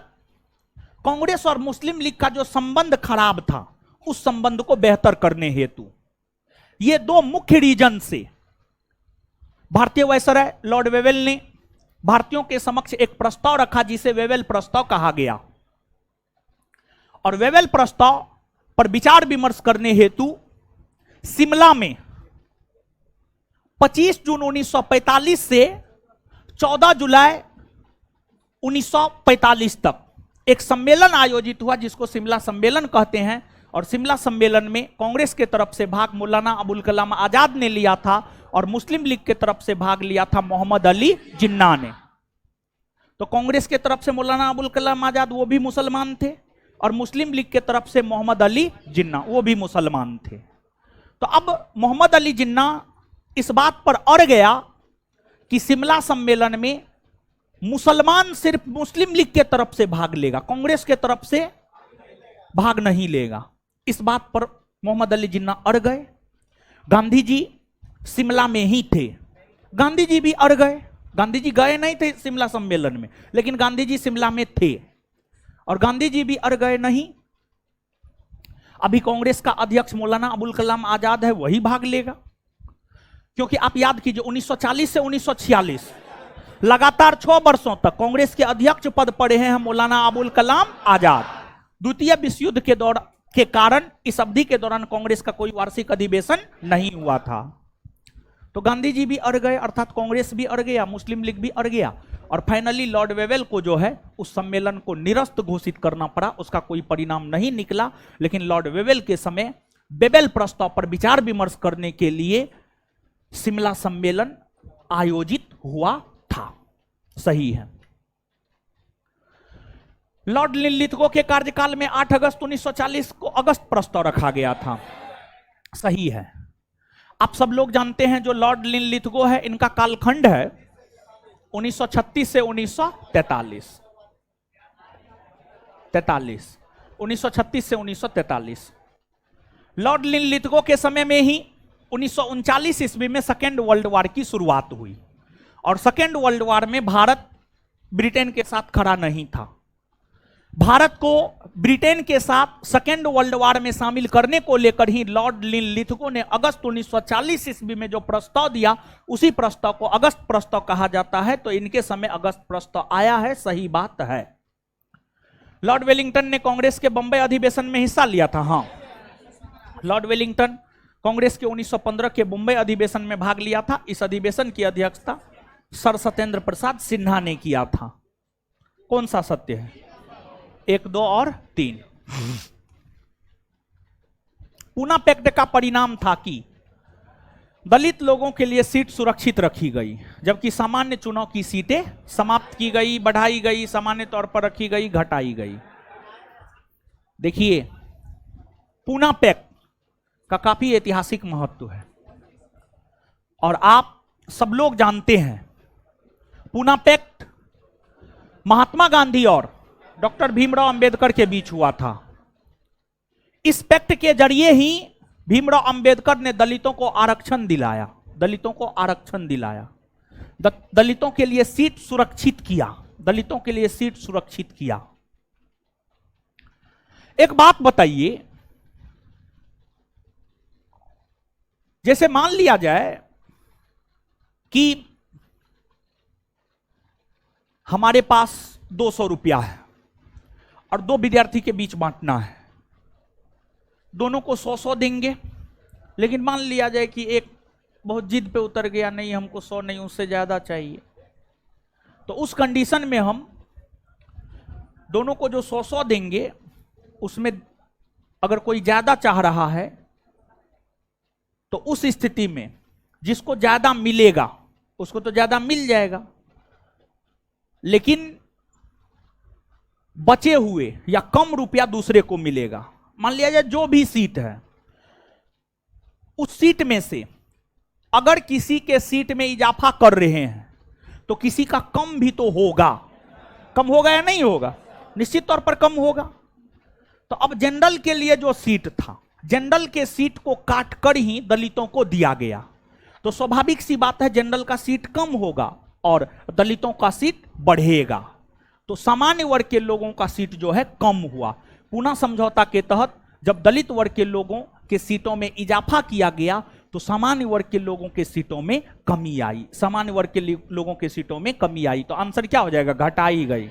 कांग्रेस और मुस्लिम लीग का जो संबंध खराब था उस संबंध को बेहतर करने हेतु, ये दो मुख्य रीजन से भारतीय वायसराय लॉर्ड वेवेल ने भारतीयों के समक्ष एक प्रस्ताव रखा जिसे वेवेल प्रस्ताव कहा गया। और वेवेल प्रस्ताव पर विचार विमर्श करने हेतु शिमला में 25 जून 1945 से 14 जुलाई 1945 तक एक सम्मेलन आयोजित हुआ जिसको शिमला सम्मेलन कहते हैं। और शिमला सम्मेलन में कांग्रेस के तरफ से भाग मौलाना अबुल कलाम आजाद ने लिया था और मुस्लिम लीग के तरफ से भाग लिया था मोहम्मद अली जिन्ना ने। तो कांग्रेस के तरफ से मौलाना अबुल कलाम आजाद वो भी मुसलमान थे और मुस्लिम लीग के तरफ से मोहम्मद अली जिन्ना वो भी मुसलमान थे। तो अब मोहम्मद अली जिन्ना इस बात पर अड़ गया कि शिमला सम्मेलन में मुसलमान सिर्फ मुस्लिम लीग के तरफ से भाग लेगा, कांग्रेस के तरफ से भाग नहीं लेगा। इस बात पर मोहम्मद अली जिन्ना अड़ गए। गांधी जी शिमला में ही थे, गांधी जी भी अड़ गए। गांधी जी गए नहीं थे शिमला सम्मेलन में, लेकिन गांधी जी शिमला में थे और गांधी जी भी अड़ गए नहीं। अभी कांग्रेस का अध्यक्ष मौलाना अबुल कलाम आजाद है, वही भाग लेगा। क्योंकि आप याद कीजिए 1940 से 1946 लगातार 6 वर्षों तक कांग्रेस के अध्यक्ष पद पर रहे हैं मौलाना अबुल कलाम आजाद। द्वितीय विश्व युद्ध के कारण इस अवधि के दौरान कांग्रेस का कोई वार्षिक अधिवेशन नहीं हुआ था। तो गांधी जी भी अड़ गए, अर्थात कांग्रेस भी अड़ गया, मुस्लिम लीग भी अड़ गया और फाइनली लॉर्ड वेवेल को जो है उस सम्मेलन को निरस्त घोषित करना पड़ा। उसका कोई परिणाम नहीं निकला, लेकिन लॉर्ड वेवेल के समय बेबेल प्रस्ताव पर विचार विमर्श करने के लिए शिमला सम्मेलन आयोजित हुआ था। सही है। लॉर्ड लिनलिथगो के कार्यकाल में 8 अगस्त 1940 को अगस्त प्रस्ताव रखा गया था। सही है। आप सब लोग जानते हैं जो लॉर्ड लिनलिथगो है, इनका कालखंड है 1936 से 1943। 1936 से 1943। लॉर्ड लिनलिथगो के समय में ही 1939 ईस्वी में सेकेंड वर्ल्ड वॉर की शुरुआत हुई और सेकेंड वर्ल्ड वॉर में भारत ब्रिटेन के साथ खड़ा नहीं था। भारत को ब्रिटेन के साथ सेकेंड वर्ल्ड वॉर में शामिल करने को लेकर ही लॉर्ड लिनलिथगो ने अगस्त 1940 ईस्वी में जो प्रस्ताव दिया, उसी प्रस्ताव को अगस्त प्रस्ताव कहा जाता है। तो इनके समय अगस्त प्रस्ताव आया है, सही बात है। लॉर्ड वेलिंगटन ने कांग्रेस के बंबई अधिवेशन में हिस्सा लिया था। हाँ, लॉर्ड वेलिंगटन कांग्रेस के 1915 के मुंबई अधिवेशन में भाग लिया था। इस अधिवेशन की अध्यक्षता सर सत्येंद्र प्रसाद सिन्हा ने किया था। कौन सा सत्य है? 1, 2 और 3। पूना पैक्ट का परिणाम था कि दलित लोगों के लिए सीट सुरक्षित रखी गई, जबकि सामान्य चुनाव की सीटें समाप्त की गई, बढ़ाई गई, सामान्य तौर पर रखी गई, घटाई गई। देखिए, पूना पैक्ट का काफी ऐतिहासिक महत्व है और आप सब लोग जानते हैं पूना पैक्ट महात्मा गांधी और डॉक्टर भीमराव अंबेडकर के बीच हुआ था। इस पैक्ट के जरिए ही भीमराव अंबेडकर ने दलितों को आरक्षण दिलाया, दलितों को आरक्षण दिलाया, दलितों के लिए सीट सुरक्षित किया, दलितों के लिए सीट सुरक्षित किया। एक बात बताइए, जैसे मान लिया जाए कि हमारे पास 200 रुपया है और 2 विद्यार्थी के बीच बांटना है, दोनों को 100-100 देंगे। लेकिन मान लिया जाए कि एक बहुत जिद पे उतर गया, नहीं हमको 100 नहीं उससे ज्यादा चाहिए, तो उस कंडीशन में हम दोनों को जो 100-100 देंगे, उसमें अगर कोई ज्यादा चाह रहा है तो उस स्थिति में जिसको ज्यादा मिलेगा उसको तो ज्यादा मिल जाएगा, लेकिन बचे हुए या कम रुपया दूसरे को मिलेगा। मान लिया जाए जो भी सीट है, उस सीट में से अगर किसी के सीट में इजाफा कर रहे हैं तो किसी का कम भी तो होगा। कम होगा या नहीं होगा? निश्चित तौर पर कम होगा। तो अब जनरल के लिए जो सीट था, जनरल के सीट को काट कर ही दलितों को दिया गया, तो स्वाभाविक सी बात है जनरल का सीट कम होगा और दलितों का सीट बढ़ेगा। तो सामान्य वर्ग के लोगों का सीट जो है कम हुआ। पूना समझौता के तहत जब दलित वर्ग के लोगों के सीटों में इजाफा किया गया तो सामान्य वर्ग के लोगों के सीटों में कमी आई, सामान्य वर्ग के लोगों के सीटों में कमी आई। तो आंसर क्या हो जाएगा? घटाई गई।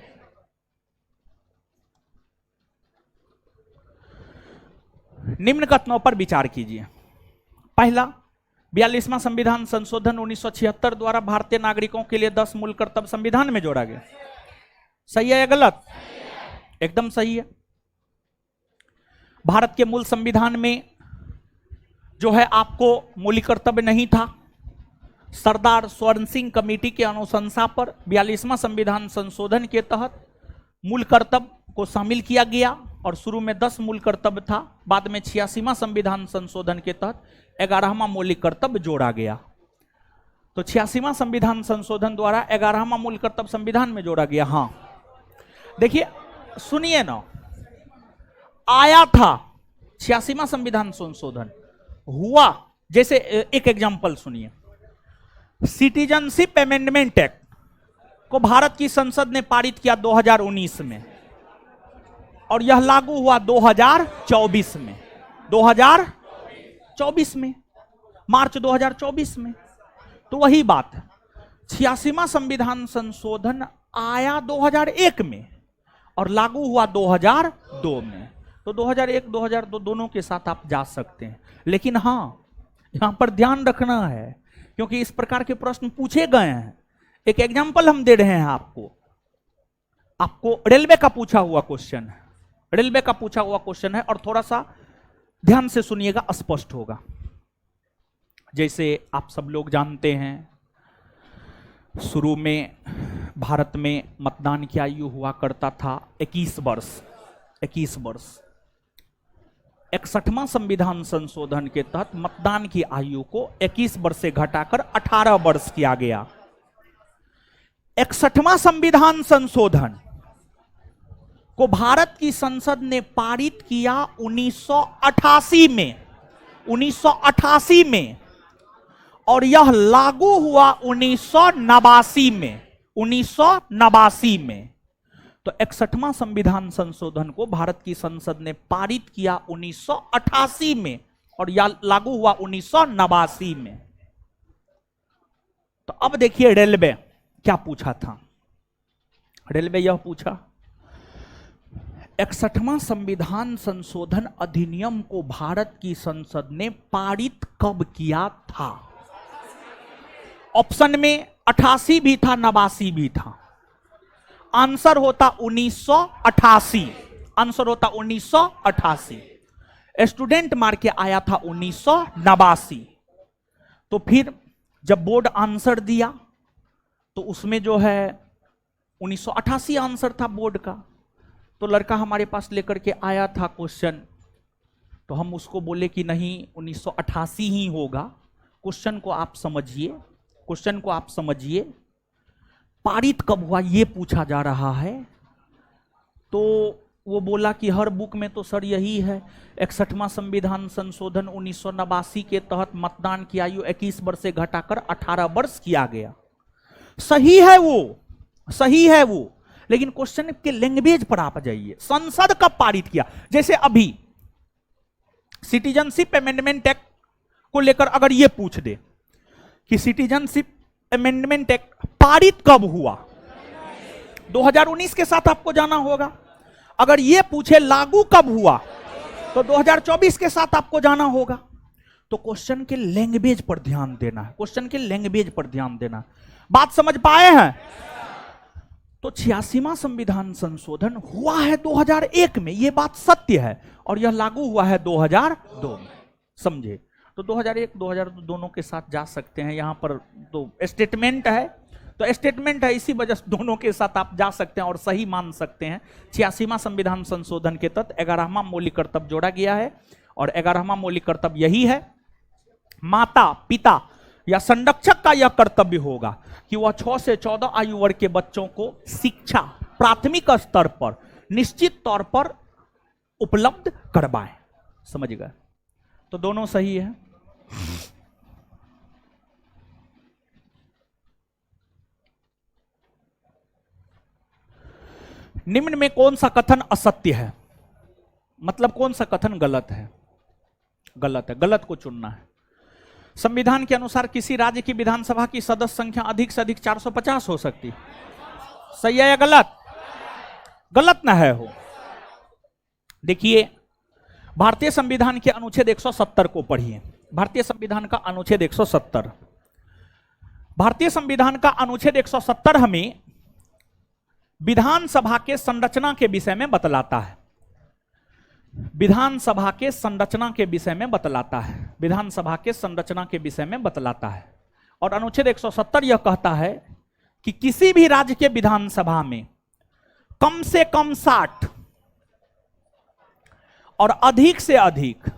निम्न कथनों पर विचार कीजिए। पहला, 42वां संविधान संशोधन 1976 द्वारा भारतीय नागरिकों के लिए 10 मूल कर्तव्य संविधान में जोड़ा गया। सही है या गलत? एकदम सही है। भारत के मूल संविधान में जो है आपको मौलिक कर्तव्य नहीं था। सरदार स्वर्ण सिंह कमेटी के अनुशंसा पर 42वां संविधान संशोधन के तहत मूल कर्तव्य को शामिल किया गया और शुरू में 10 मूल कर्तव्य था, बाद में 86वां संविधान संशोधन के तहत 11वां मौलिक कर्तव्य जोड़ा गया। तो 86वां संविधान संशोधन द्वारा 11वां मूल कर्तव्य संविधान में जोड़ा गया। हाँ, देखिए सुनिए ना, आया था 86वां संविधान संशोधन हुआ। जैसे एक एग्जांपल सुनिए, सिटीजनशिप अमेंडमेंट एक्ट को भारत की संसद ने पारित किया 2019 में और यह लागू हुआ 2024 में, 2024 में, मार्च 2024 में। तो वही बात है, 86वां संविधान संशोधन आया 2001 में और लागू हुआ 2002 में। तो 2001 2002 दोनों के साथ आप जा सकते हैं। लेकिन हाँ, यहां पर ध्यान रखना है क्योंकि इस प्रकार के प्रश्न पूछे गए हैं। एक एग्जांपल हम दे रहे हैं आपको रेलवे का पूछा हुआ क्वेश्चन है, रेलवे का पूछा हुआ क्वेश्चन है और थोड़ा सा ध्यान से सुनिएगा, स्पष्ट होगा। जैसे आप सब लोग जानते हैं, शुरू में भारत में मतदान की आयु हुआ करता था 21 वर्ष। 21 वर्ष 61वां संविधान संशोधन के तहत मतदान की आयु को 21 वर्ष से घटाकर 18 वर्ष किया गया। 61वां संविधान संशोधन को भारत की संसद ने पारित किया 1988 में। 1988 में, और यह लागू हुआ 1989 में। 1989 में। तो 61वां संविधान संशोधन को भारत की संसद ने पारित किया 1988 में और यह लागू हुआ 1989 में। तो अब देखिए रेलवे क्या पूछा था। रेलवे यह पूछा, 61वां संविधान संशोधन अधिनियम को भारत की संसद ने पारित कब किया था? ऑप्शन में 88 भी था, 89 भी था। आंसर होता 1988। आंसर होता 1988। स्टूडेंट मार के आया था 1989। तो फिर जब बोर्ड आंसर दिया तो उसमें जो है 1988 आंसर था बोर्ड का। तो लड़का हमारे पास लेकर के आया था क्वेश्चन, तो हम उसको बोले कि नहीं 1988 ही होगा। क्वेश्चन को आप समझिए, क्वेश्चन को आप समझिए, पारित कब हुआ ये पूछा जा रहा है। तो वो बोला कि हर बुक में तो सर यही है, 61वां संविधान संशोधन 1989 के तहत मतदान की आयु 21 वर्ष से घटाकर 18 वर्ष किया गया। सही है वो, सही है वो, लेकिन क्वेश्चन के लैंग्वेज पर आप जाइए। संसद कब पारित किया? जैसे अभी सिटीजनशिप अमेंडमेंट एक्ट को लेकर अगर ये पूछ दे कि सिटीजनशिप अमेंडमेंट एक्ट पारित कब हुआ, 2019 के साथ आपको जाना होगा। अगर ये पूछे लागू कब हुआ, तो 2024 के साथ आपको जाना होगा। तो क्वेश्चन के लैंग्वेज पर ध्यान देना है, क्वेश्चन के लैंग्वेज पर ध्यान देना। बात समझ पाए हैं? तो 86वां संविधान संशोधन हुआ है 2001 में, यह बात सत्य है, और यह लागू हुआ है 2002 में। समझे? तो 2001 2002 दोनों के साथ जा सकते हैं। यहां पर तो स्टेटमेंट है, तो स्टेटमेंट है, इसी वजह से दोनों के साथ आप जा सकते हैं और सही मान सकते हैं। 86वां संविधान संशोधन के तहत 11वां मौलिक कर्तव्य जोड़ा गया है, और 11वां मौलिक कर्तव्य यही है, माता पिता या संरक्षक का यह कर्तव्य होगा कि वह 6 से 14 आयु वर्ग के बच्चों को शिक्षा प्राथमिक स्तर पर निश्चित तौर पर उपलब्ध करवाएं। समझ गए? तो दोनों सही है। निम्न में कौन सा कथन असत्य है? मतलब कौन सा कथन गलत है? गलत है, गलत को चुनना है। संविधान के अनुसार किसी राज्य की विधानसभा की सदस्य संख्या अधिक से अधिक 450 हो सकती है। सही है या गलत? गलत ना है हो। देखिए, भारतीय संविधान के अनुच्छेद 170 को पढ़िए। भारतीय संविधान का अनुच्छेद 170। भारतीय संविधान का अनुच्छेद 170 हमें विधानसभा के संरचना के विषय में बतलाता है। विधानसभा के संरचना के विषय में बतलाता है। विधानसभा के संरचना के विषय में बतलाता है। और अनुच्छेद 170 यह कहता है कि किसी भी राज्य के विधानसभा में कम से कम 60 और अधिक से अधिक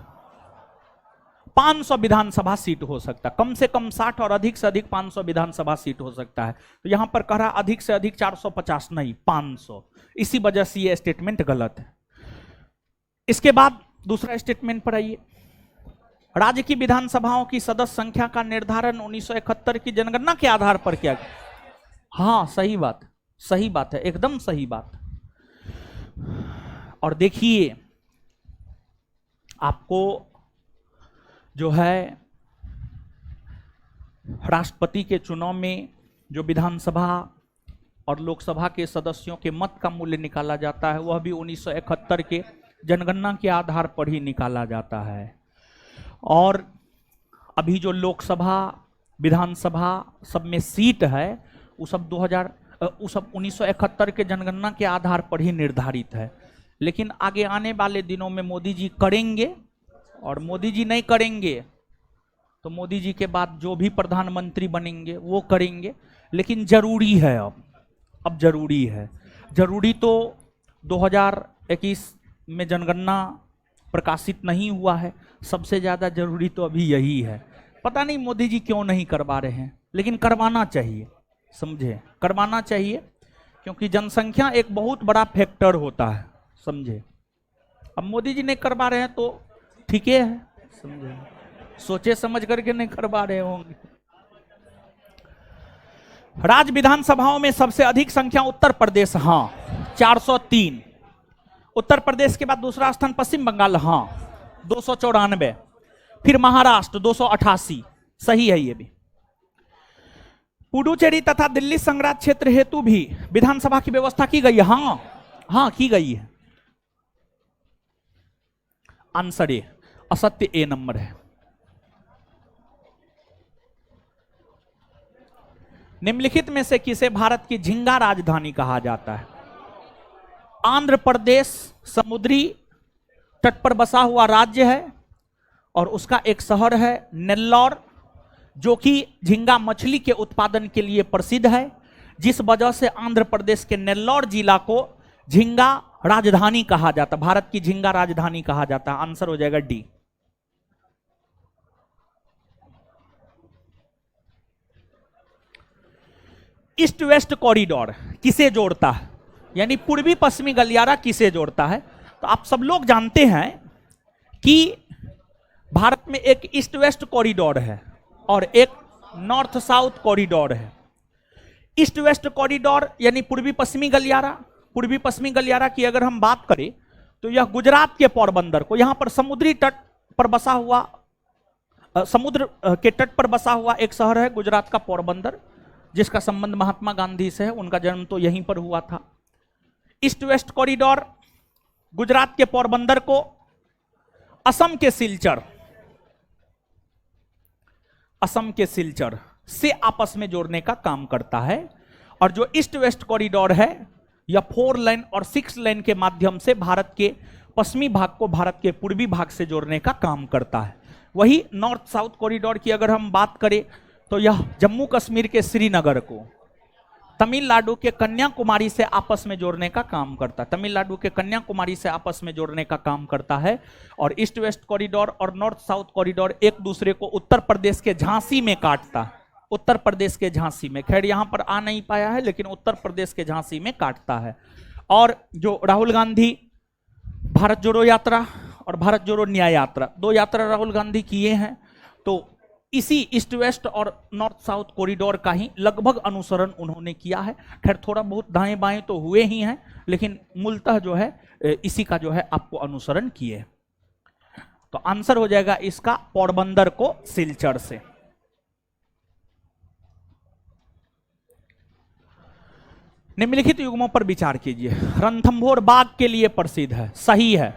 500 विधानसभा सीट हो सकता है। कम से कम 60 और अधिक से अधिक 500 विधानसभा सीट हो सकता है। तो यहां पर कह रहा अधिक से अधिक 450 नहीं, 500। इसी वजह से यह स्टेटमेंट गलत है। इसके बाद दूसरा स्टेटमेंट पर आइए। राज्य की विधानसभाओं की सदस्य संख्या का निर्धारण 1971 की जनगणना के आधार पर किया गया। हाँ, सही बात, सही बात है, एकदम सही बात। और देखिए, आपको जो है राष्ट्रपति के चुनाव में जो विधानसभा और लोकसभा के सदस्यों के मत का मूल्य निकाला जाता है, वह भी 1971 के जनगणना के आधार पर ही निकाला जाता है। और अभी जो लोकसभा विधानसभा सब में सीट है, वो सब 1971 के जनगणना के आधार पर ही निर्धारित है। लेकिन आगे आने वाले दिनों में मोदी जी करेंगे और मोदी जी नहीं करेंगे तो मोदी जी के बाद जो भी प्रधानमंत्री बनेंगे वो करेंगे, लेकिन जरूरी है अब जरूरी है। जरूरी तो 2021 में जनगणना प्रकाशित नहीं हुआ है, सबसे ज्यादा जरूरी तो अभी यही है। पता नहीं मोदी जी क्यों नहीं करवा रहे हैं, लेकिन करवाना चाहिए, समझे, करवाना चाहिए, क्योंकि जनसंख्या एक बहुत बड़ा फैक्टर होता है, समझे। अब मोदी जी नहीं करवा रहे हैं तो ठीक है, समझे, सोचे समझ करके नहीं करवा रहे होंगे। राज्य विधानसभाओं में सबसे अधिक संख्या उत्तर प्रदेश, हाँ 403। उत्तर प्रदेश के बाद दूसरा स्थान पश्चिम बंगाल, हाँ 294। फिर महाराष्ट्र 288, सही है ये भी। पुडुचेरी तथा दिल्ली संघराज क्षेत्र हेतु भी विधानसभा की व्यवस्था की गई है, हाँ हाँ की गई है। आंसर ए, असत्य ए नंबर है। निम्नलिखित में से किसे भारत की झींगा राजधानी कहा जाता है? आंध्र प्रदेश समुद्री तट पर बसा हुआ राज्य है और उसका एक शहर है नेल्लौर, जो कि झींगा मछली के उत्पादन के लिए प्रसिद्ध है, जिस वजह से आंध्र प्रदेश के नेल्लौर जिला को झींगा राजधानी कहा जाता, भारत की झींगा राजधानी कहा जाता है। आंसर हो जाएगा डी। ईस्ट वेस्ट कॉरिडोर किसे जोड़ता है, यानी पूर्वी पश्चिमी गलियारा किसे जोड़ता है? तो आप सब लोग जानते हैं कि भारत में एक ईस्ट वेस्ट कॉरिडोर है और एक नॉर्थ साउथ कॉरिडोर है। ईस्ट वेस्ट कॉरिडोर यानी पूर्वी पश्चिमी गलियारा, पूर्वी पश्चिमी गलियारा की अगर हम बात करें तो यह गुजरात के पोरबंदर को, यहां पर समुद्री तट पर बसा हुआ, समुद्र के तट पर बसा हुआ एक शहर है गुजरात का पोरबंदर, जिसका संबंध महात्मा गांधी से है, उनका जन्म तो यहीं पर हुआ था। ईस्ट वेस्ट कॉरिडोर गुजरात के पोरबंदर को असम के सिलचर, असम के सिलचर से आपस में जोड़ने का काम करता है। और जो ईस्ट वेस्ट कॉरिडोर है यह 4 लेन और 6 लेन के माध्यम से भारत के पश्चिमी भाग को भारत के पूर्वी भाग से जोड़ने का काम करता है। वही नॉर्थ साउथ कॉरिडोर की अगर हम बात करें तो यह जम्मू कश्मीर के श्रीनगर को तमिलनाडु के कन्याकुमारी से आपस में जोड़ने का काम करता है, तमिलनाडु के कन्याकुमारी से आपस में जोड़ने का काम करता है। और ईस्ट वेस्ट कॉरिडोर और नॉर्थ साउथ कॉरिडोर एक दूसरे को उत्तर प्रदेश के झांसी में काटता है, उत्तर प्रदेश के झांसी में, खैर यहां पर आ नहीं पाया है लेकिन उत्तर प्रदेश के झांसी में काटता है। और जो राहुल गांधी भारत जोड़ो यात्रा और भारत जोड़ो न्याय यात्रा, 2 यात्रा राहुल गांधी किए हैं, तो इसी ईस्ट वेस्ट और नॉर्थ साउथ कॉरिडोर का ही लगभग अनुसरण उन्होंने किया है। खैर थोड़ा बहुत दाएं बाएं तो हुए ही हैं, लेकिन मूलतः जो है इसी का जो है आपको अनुसरण किए। तो आंसर हो जाएगा इसका पोरबंदर को सिलचर से। निम्नलिखित युग्मों पर विचार कीजिए। रणथंभौर बाघ के लिए प्रसिद्ध है, सही है।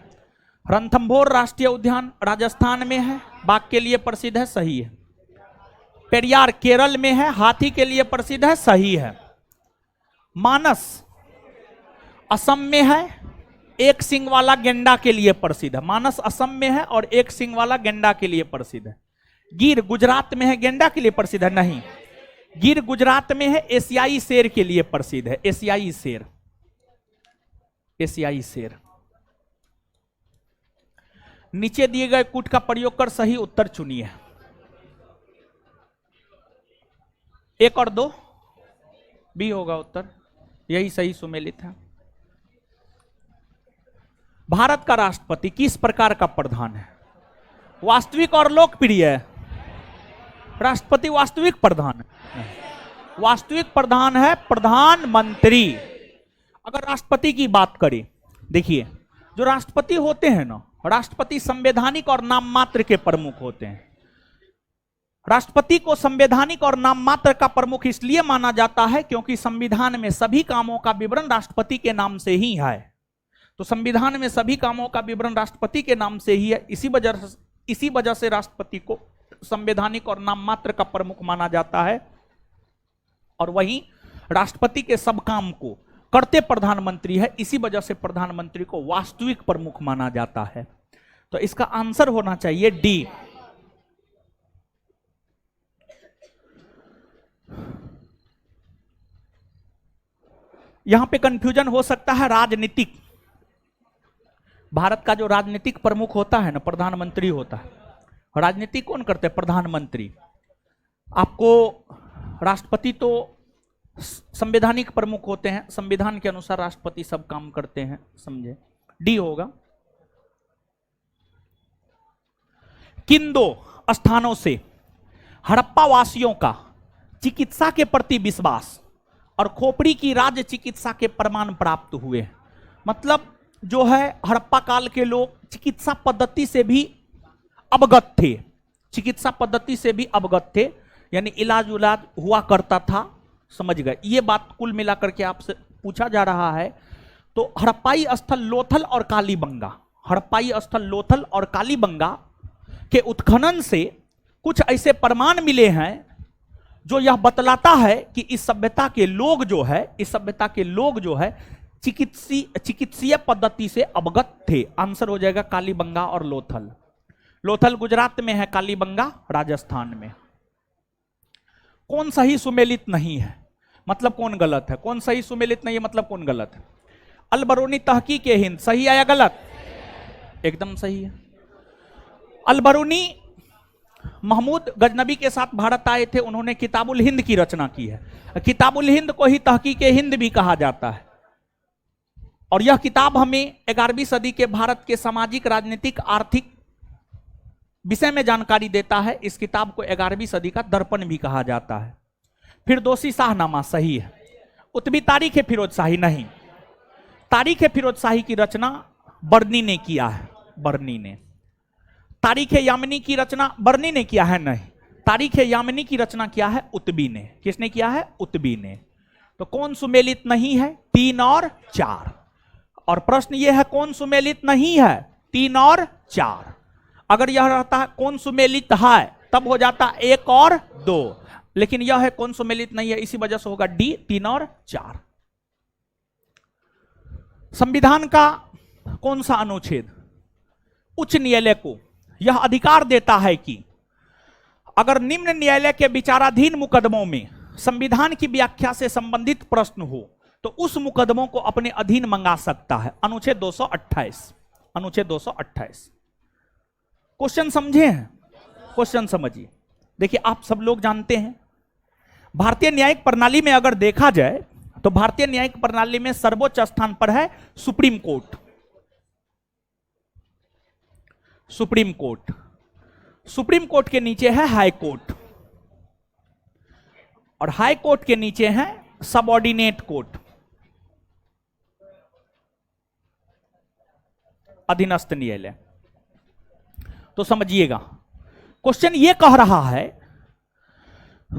रणथंभौर राष्ट्रीय उद्यान राजस्थान में है, बाघ के लिए प्रसिद्ध है, सही है। पेरियार केरल में है, हाथी के लिए प्रसिद्ध है, सही है। मानस असम में है, एक सींग वाला गेंडा के लिए प्रसिद्ध है। मानस असम में है और एक सींग वाला गेंडा के लिए प्रसिद्ध है। गिर गुजरात में है, गेंडा के लिए प्रसिद्ध है, नहीं। गिर गुजरात में है, एशियाई शेर के लिए प्रसिद्ध है, एशियाई शेर, एशियाई शेर। नीचे दिए गए कूट का प्रयोग कर सही उत्तर चुनिए। 1 और 2 बी होगा उत्तर, यही सही सुमेलित है। भारत का राष्ट्रपति किस प्रकार का प्रधान है? वास्तविक और लोकप्रिय है। राष्ट्रपति वास्तविक प्रधान है, वास्तविक प्रधान है प्रधानमंत्री। अगर राष्ट्रपति की बात करें, देखिए जो राष्ट्रपति होते हैं ना, राष्ट्रपति संवैधानिक और नाम मात्र के प्रमुख होते हैं। राष्ट्रपति को संवैधानिक और नाम मात्र का प्रमुख इसलिए माना जाता है क्योंकि संविधान में सभी कामों का विवरण राष्ट्रपति के नाम से ही है। तो संविधान में सभी कामों का विवरण राष्ट्रपति के नाम से ही है, इसी वजह से राष्ट्रपति को संवैधानिक और नाम मात्र का प्रमुख माना जाता है। और वहीं राष्ट्रपति के सब काम को करते प्रधानमंत्री है, इसी वजह से प्रधानमंत्री को वास्तविक प्रमुख माना जाता है। तो इसका आंसर होना चाहिए डी। यहां पे कंफ्यूजन हो सकता है राजनीतिक। भारत का जो राजनीतिक प्रमुख होता है ना, प्रधानमंत्री होता है। राजनीति कौन करते हैं? प्रधानमंत्री। आपको राष्ट्रपति तो संवैधानिक प्रमुख होते हैं, संविधान के अनुसार राष्ट्रपति सब काम करते हैं, समझे? डी होगा। किन दो स्थानों से हड़प्पा वासियों का चिकित्सा के प्रति विश्वास और खोपड़ी की राज्य चिकित्सा के प्रमाण प्राप्त हुए? मतलब जो है हड़प्पा काल के लोग चिकित्सा पद्धति से भी अवगत थे, चिकित्सा पद्धति से भी अवगत थे, यानी इलाज उलाज हुआ करता था, समझ गए? ये बात कुल मिलाकर के आपसे पूछा जा रहा है। तो हड़प्पाई स्थल लोथल और कालीबंगा, हड़प्पाई स्थल लोथल और कालीबंगा के उत्खनन से कुछ ऐसे प्रमाण मिले हैं जो यह बतलाता है कि इस सभ्यता के लोग जो है, इस सभ्यता के लोग जो है चिकित्सीय पद्धति से अवगत थे। आंसर हो जाएगा कालीबंगा और लोथल। लोथल गुजरात में है, कालीबंगा राजस्थान में। कौन सही सुमेलित नहीं है मतलब कौन गलत है? कौन सही सुमेलित नहीं है मतलब कौन गलत है? अलबरूनी तहकीक हिंद सही है या गलत? एकदम सही है। अलबरूनी महमूद गजनबी के साथ भारत आए थे, उन्होंने किताबुल हिंद की रचना की है। किताबुल हिंद को ही तहकीक हिंद भी कहा जाता है। और यह किताब हमें 11वीं सदी के भारत के सामाजिक, राजनीतिक, आर्थिक विषय में जानकारी देता है। इस किताब को 11वीं सदी का दर्पण भी कहा जाता है। फिरदौसी शाहनामा सही है। उतबी तारीख है फिरोज शाही नहीं। तारीख है फिरोज शाही की रचना बर्नी ने किया है, बर्नी ने। तारीख यामिनी की रचना बर्नी ने किया है नहीं, तारीख यामिनी की रचना किया है उतबी ने। किसने किया है? उतबी ने। तो कौन सुमेलित नहीं है? 3 और 4। और प्रश्न यह है कौन सुमेलित नहीं है? 3 और 4। अगर यह रहता है कौन सुमेलित है तब हो जाता 1 और 2, लेकिन यह है कौन सुमेलित नहीं है, इसी वजह से होगा डी 3 और 4। संविधान का कौन सा अनुच्छेद उच्च न्यायालय को यह अधिकार देता है कि अगर निम्न न्यायालय के विचाराधीन मुकदमों में संविधान की व्याख्या से संबंधित प्रश्न हो तो उस मुकदमों को अपने अधीन मंगा सकता है? अनुच्छेद 228। अनुच्छेद 228। क्वेश्चन समझे हैं? क्वेश्चन समझिए। देखिए आप सब लोग जानते हैं भारतीय न्यायिक प्रणाली में अगर देखा जाए तो भारतीय न्यायिक प्रणाली में सर्वोच्च स्थान पर है supreme court. Supreme court. Supreme court के नीचे है हाई कोर्ट और हाई कोर्ट के नीचे है सबऑर्डिनेट कोर्ट, अधीनस्थ न्यायालय। तो समझिएगा क्वेश्चन ये कह रहा है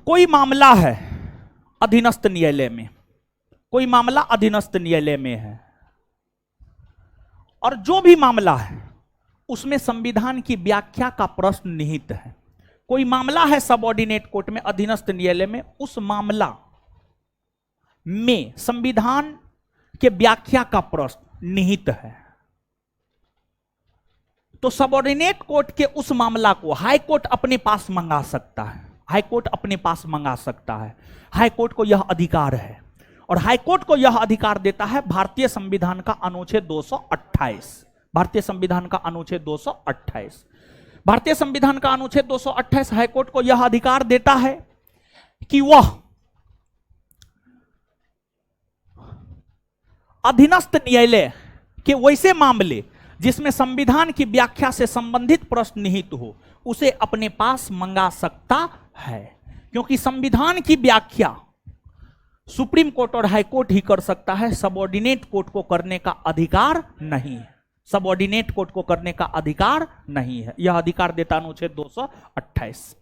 कोई मामला है अधीनस्थ न्यायालय में, कोई मामला अधीनस्थ न्यायालय में है और जो भी मामला है उसमें संविधान की व्याख्या का प्रश्न निहित है। कोई मामला है सबऑर्डिनेट कोर्ट में, अधीनस्थ न्यायालय में, उस मामला में संविधान के व्याख्या का प्रश्न निहित है। तो सबऑर्डिनेट कोर्ट के उस मामला को हाई कोर्ट अपने पास मंगा सकता है, हाई कोर्ट अपने पास मंगा सकता है। हाई कोर्ट को यह अधिकार है और हाई कोर्ट को यह अधिकार देता है भारतीय संविधान का अनुच्छेद 228। भारतीय संविधान का अनुच्छेद 228। भारतीय संविधान का अनुच्छेद 228 हाई कोर्ट को यह अधिकार देता है कि वह अधीनस्थ न्यायालय के वैसे मामले जिसमें संविधान की व्याख्या से संबंधित प्रश्न निहित हो उसे अपने पास मंगा सकता है, क्योंकि संविधान की व्याख्या सुप्रीम कोर्ट और हाई कोर्ट ही कर सकता है, सबऑर्डिनेट कोर्ट को करने का अधिकार नहीं है। सबऑर्डिनेट कोर्ट को करने का अधिकार नहीं है, यह अधिकार देता अनुच्छेद 228।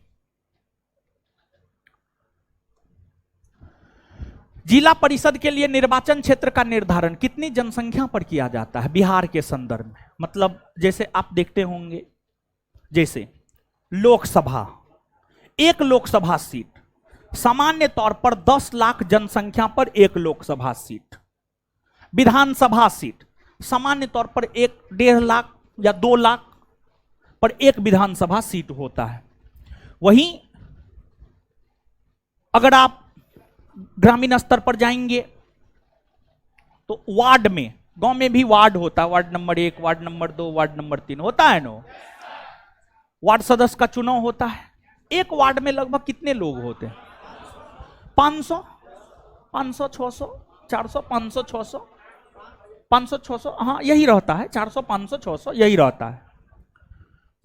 जिला परिषद के लिए निर्वाचन क्षेत्र का निर्धारण कितनी जनसंख्या पर किया जाता है बिहार के संदर्भ में? मतलब जैसे आप देखते होंगे, जैसे लोकसभा, एक लोकसभा सीट सामान्य तौर पर 10 लाख जनसंख्या पर एक लोकसभा सीट। विधानसभा सीट सामान्य तौर पर 1-1.5 लाख या 2 लाख पर एक विधानसभा सीट होता है। वहीं अगर आप ग्रामीण स्तर पर जाएंगे तो वार्ड में, गांव में भी वार्ड होता है, ward number 1, ward number 2, ward number 3 होता है ना। वार्ड सदस्य का चुनाव होता है। एक वार्ड में लगभग कितने लोग होते हैं? 500, 500, 600, 400, 500, 600, 500, 600, हाँ यही रहता है, 400, 500, 600 यही रहता है।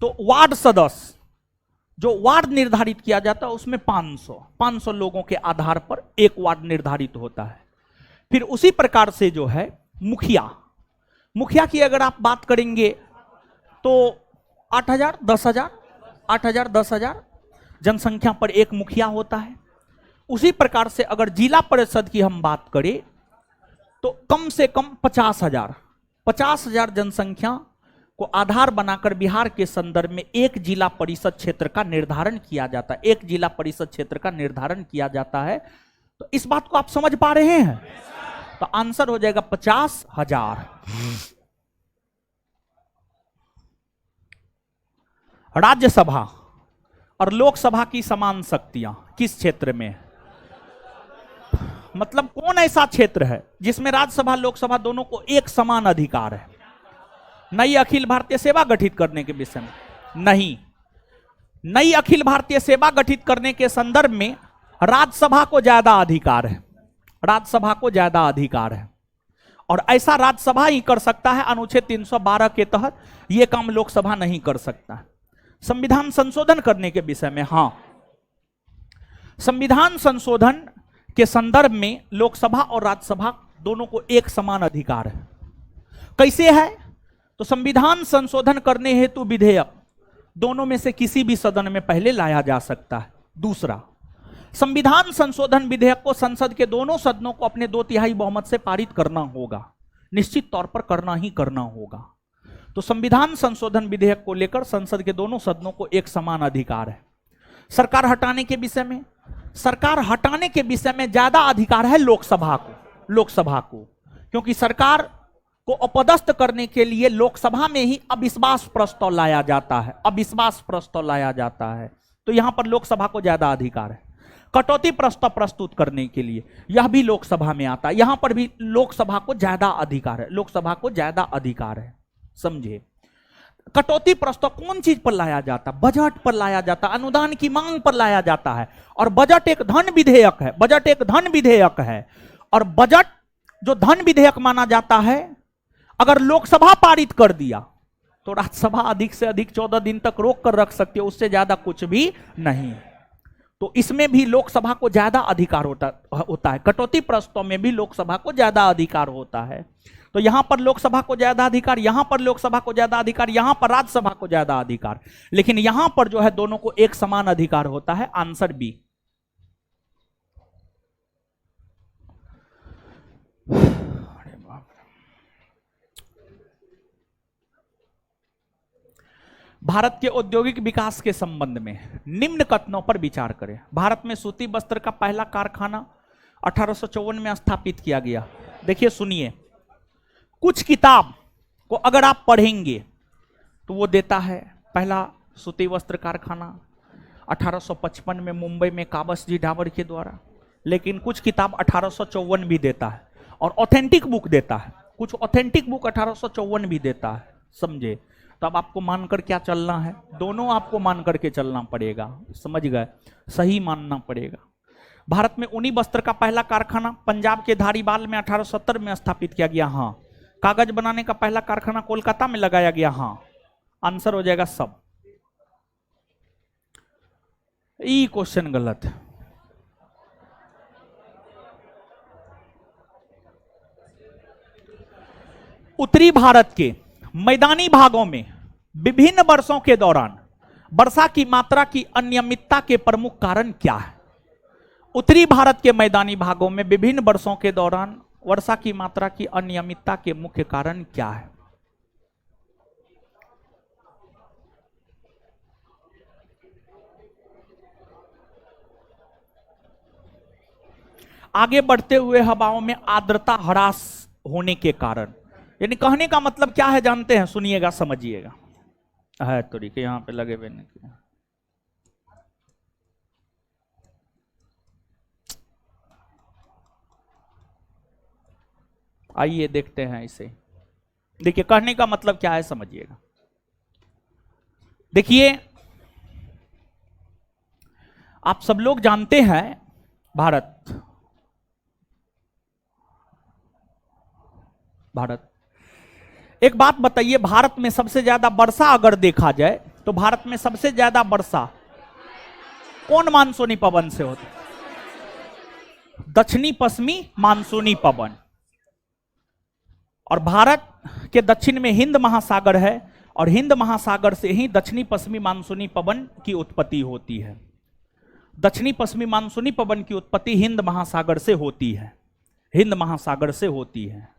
तो वार्ड सदस्य जो वार्ड निर्धारित किया जाता है उसमें 500 लोगों के आधार पर एक वार्ड निर्धारित होता है। फिर उसी प्रकार से जो है मुखिया की अगर आप बात करेंगे तो 8,000, 10,000, 8,000, 10,000 जनसंख्या पर एक मुखिया होता है। उसी प्रकार से अगर जिला परिषद की हम बात करें तो कम से कम 50,000 जनसंख्या को आधार बनाकर बिहार के संदर्भ में एक जिला परिषद क्षेत्र का निर्धारण किया जाता है। एक जिला परिषद क्षेत्र का निर्धारण किया जाता है। तो इस बात को आप समझ पा रहे हैं? तो आंसर हो जाएगा 50,000। राज्यसभा और लोकसभा की समान शक्तियां किस क्षेत्र में? मतलब कौन ऐसा क्षेत्र है जिसमें राज्यसभा लोकसभा दोनों को एक समान अधिकार है? नई अखिल भारतीय सेवा गठित करने के विषय में नहीं, नई अखिल भारतीय सेवा गठित करने के संदर्भ में राज्यसभा को ज्यादा अधिकार है, राज्यसभा को ज्यादा अधिकार है। और ऐसा राज्यसभा ही कर सकता है, अनुच्छेद 312 के तहत यह काम लोकसभा नहीं कर सकता। संविधान संशोधन करने के विषय में, हां, संविधान संशोधन के संदर्भ में लोकसभा और राज्यसभा दोनों को एक समान अधिकार है। कैसे है? तो संविधान संशोधन करने हेतु विधेयक दोनों में से किसी भी सदन में पहले लाया जा सकता है। दूसरा, संविधान संशोधन विधेयक को संसद के दोनों सदनों को अपने 2/3 बहुमत से पारित करना होगा, निश्चित तौर पर करना ही करना होगा। तो संविधान संशोधन विधेयक को लेकर संसद के दोनों सदनों को एक समान अधिकार है। सरकार हटाने के विषय में, सरकार हटाने के विषय में ज्यादा अधिकार है लोकसभा को, क्योंकि सरकार को अपदस्थ करने के लिए लोकसभा में ही अविश्वास प्रस्ताव लाया जाता है, अविश्वास प्रस्ताव लाया जाता है। तो यहां पर लोकसभा को ज्यादा अधिकार है। कटौती प्रस्ताव प्रस्तुत करने के लिए यह भी लोकसभा में आता है, यहां पर भी लोकसभा को ज्यादा अधिकार है, लोकसभा को ज्यादा अधिकार है। समझे? कटौती प्रस्ताव कौन चीज पर लाया जाता? बजट पर लाया जाता, अनुदान की मांग पर लाया जाता है। और बजट एक धन विधेयक है, बजट एक धन विधेयक है। और बजट जो धन विधेयक माना जाता है, अगर लोकसभा पारित कर दिया तो राज्यसभा अधिक से अधिक 14 दिन तक रोक कर रख सकती है, उससे ज्यादा कुछ भी नहीं। तो इसमें भी लोकसभा को ज्यादा अधिकार होता है। कटौती प्रस्ताव में भी लोकसभा को ज्यादा अधिकार होता है। तो यहां पर लोकसभा को ज्यादा अधिकार, यहां पर लोकसभा को ज्यादा अधिकार, यहां पर राज्यसभा को ज्यादा अधिकार, लेकिन यहां पर जो है दोनों को एक समान अधिकार होता है। Answer B. भारत के औद्योगिक विकास के संबंध में निम्न कथनों पर विचार करें। भारत में सूती वस्त्र का पहला कारखाना 1854 में स्थापित किया गया। देखिए सुनिए, कुछ किताब को अगर आप पढ़ेंगे तो वो देता है पहला सूती वस्त्र कारखाना 1855 में मुंबई में काबस जी डाबर के द्वारा, लेकिन कुछ किताब 1854 भी देता है और ऑथेंटिक बुक देता है, कुछ ऑथेंटिक बुक 1854 भी देता है। समझे? तो अब आपको मानकर क्या चलना है? दोनों आपको मान करके चलना पड़ेगा। समझ गए? सही मानना पड़ेगा। भारत में ऊनी वस्त्र का पहला कारखाना पंजाब के धारीवाल में 1870 में स्थापित किया गया। हाँ। कागज बनाने का पहला कारखाना कोलकाता में लगाया गया। हाँ। आंसर हो जाएगा सब। ये क्वेश्चन गलत है। उत्तरी भारत के मैदानी भागों में विभिन्न वर्षों के दौरान वर्षा की मात्रा की अनियमितता के प्रमुख कारण क्या है? उत्तरी भारत के मैदानी भागों में विभिन्न वर्षों के दौरान वर्षा की मात्रा की अनियमितता के मुख्य कारण क्या है? आगे बढ़ते हुए हवाओं में आर्द्रता ह्रास होने के कारण, यानी कहने का मतलब क्या है जानते हैं? सुनिएगा, समझिएगा। है तरीके यहाँ पे लगे हुए नहीं। आइए देखते हैं इसे। देखिए कहने का मतलब क्या है समझिएगा। देखिए आप सब लोग जानते हैं भारत एक बात बताइए, भारत में सबसे ज्यादा वर्षा अगर देखा जाए तो भारत में सबसे ज्यादा वर्षा कौन मानसूनी पवन से होती? दक्षिणी पश्चिमी मानसूनी पवन। और भारत के दक्षिण में हिंद महासागर है और हिंद महासागर से ही दक्षिणी पश्चिमी मानसूनी पवन की उत्पत्ति होती है। दक्षिणी पश्चिमी मानसूनी पवन की उत्पत्ति हिंद महासागर से होती है, हिंद महासागर से होती है।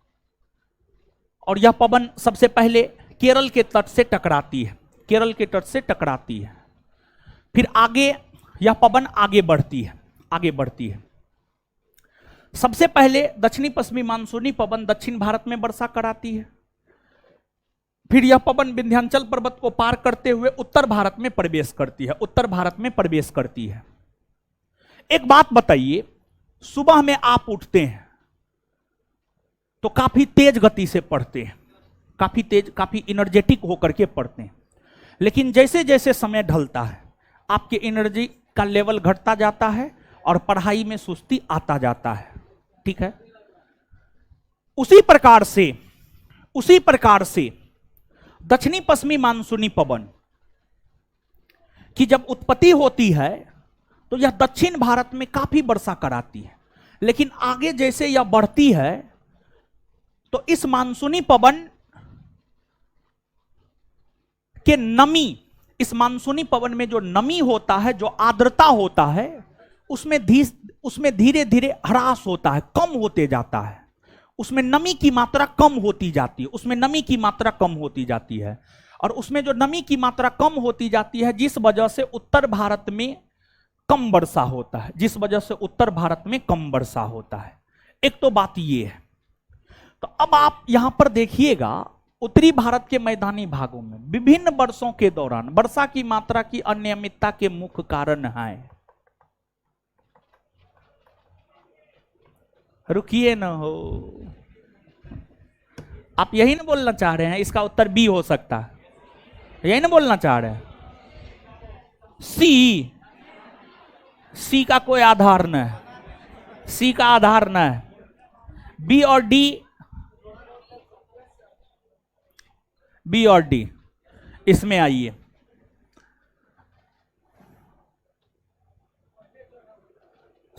और यह पवन सबसे पहले केरल के तट से टकराती है, केरल के तट से टकराती है। फिर आगे यह पवन आगे बढ़ती है, आगे बढ़ती है। सबसे पहले दक्षिणी पश्चिमी मानसूनी पवन दक्षिण भारत में वर्षा कराती है। फिर यह पवन विंध्याचल पर्वत को पार करते हुए उत्तर भारत में प्रवेश करती है, उत्तर भारत में प्रवेश करती है। एक बात बताइए, सुबह में आप उठते हैं तो काफी तेज गति से पढ़ते हैं, काफी तेज, काफी एनर्जेटिक होकर के पढ़ते हैं। लेकिन जैसे जैसे समय ढलता है आपके एनर्जी का लेवल घटता जाता है और पढ़ाई में सुस्ती आता जाता है। ठीक है, उसी प्रकार से दक्षिणी पश्चिमी मानसूनी पवन की जब उत्पत्ति होती है तो यह दक्षिण भारत में काफी वर्षा कराती है। लेकिन आगे जैसे यह बढ़ती है तो इस मानसूनी पवन के नमी, इस मानसूनी पवन में जो नमी होता है, जो आर्द्रता होता है, उसमें धीरे धीरे ह्रास होता है, कम होते जाता है। उसमें नमी की मात्रा कम होती जाती है, उसमें नमी की मात्रा कम होती जाती है। और उसमें जो नमी की मात्रा कम होती जाती है, जिस वजह से उत्तर भारत में कम वर्षा होता है, जिस वजह से उत्तर भारत में कम वर्षा होता है। एक तो बात ये है। तो अब आप यहां पर देखिएगा, उत्तरी भारत के मैदानी भागों में विभिन्न वर्षों के दौरान वर्षा की मात्रा की अनियमितता के मुख्य कारण है। रुकिए ना हो, आप यही ना बोलना चाह रहे हैं इसका उत्तर बी हो सकता है, यही ना बोलना चाह रहे हैं? सी का कोई आधार न है, सी का आधार न है। बी और डी इसमें आइए।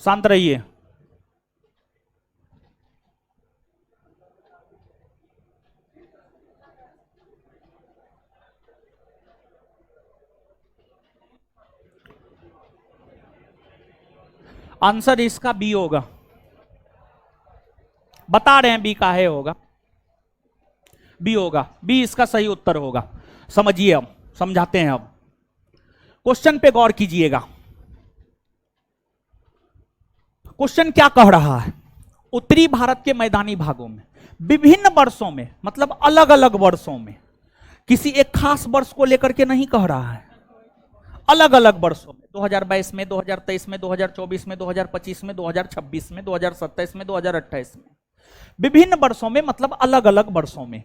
शांत रहिए। आंसर इसका बी होगा, बता रहे हैं बी का है, होगा बी होगा, बी इसका सही उत्तर होगा। समझिए, अब समझाते हैं। अब क्वेश्चन पे गौर कीजिएगा। क्वेश्चन क्या कह रहा है? उत्तरी भारत के मैदानी भागों में विभिन्न वर्षों में, मतलब अलग अलग वर्षों में, किसी एक खास वर्ष को लेकर के नहीं कह रहा है, अलग अलग वर्षों में, 2022 में, 2023 में, 2024 में, 2025 में, 2026 में, 2027 में, 2028 में, विभिन्न वर्षों में, मतलब अलग अलग वर्षों में।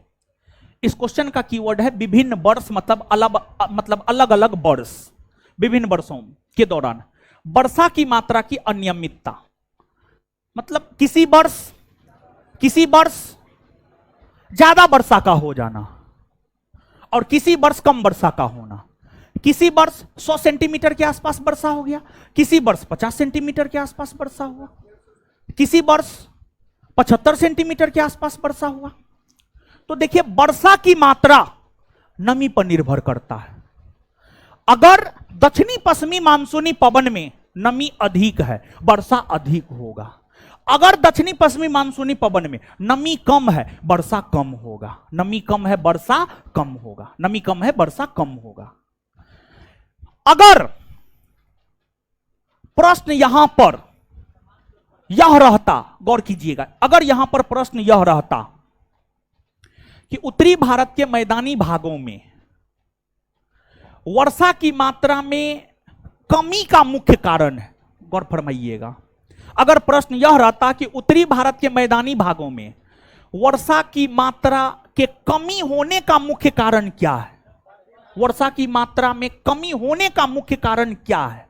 इस क्वेश्चन का कीवर्ड है विभिन्न वर्ष, मतलब अलग अलग वर्ष, विभिन्न वर्षों के दौरान वर्षा की मात्रा की अनियमितता। मतलब किसी वर्ष ज्यादा वर्षा का हो जाना और किसी वर्ष कम वर्षा का होना। किसी वर्ष 100 सेंटीमीटर के आसपास वर्षा हो गया, किसी वर्ष 50 सेंटीमीटर के आसपास वर्षा हुआ, किसी वर्ष 75 सेंटीमीटर के आसपास वर्षा हुआ। तो देखिए, वर्षा की मात्रा नमी पर निर्भर करता है। अगर दक्षिणी पश्चिमी मानसूनी पवन में नमी अधिक है, वर्षा अधिक होगा। अगर दक्षिणी पश्चिमी मानसूनी पवन में नमी कम है, वर्षा कम होगा। नमी कम है, वर्षा कम होगा। नमी कम है, वर्षा कम होगा। अगर प्रश्न यहां पर यह रहता, गौर कीजिएगा, अगर यहां पर प्रश्न यह रहता कि उत्तरी भारत के मैदानी भागों में वर्षा की मात्रा में कमी का मुख्य कारण है? गौर फरमाइएगा। अगर प्रश्न यह रहता कि उत्तरी भारत के मैदानी भागों में वर्षा की मात्रा के कमी होने का मुख्य कारण क्या है, वर्षा की मात्रा में कमी होने का मुख्य कारण क्या है,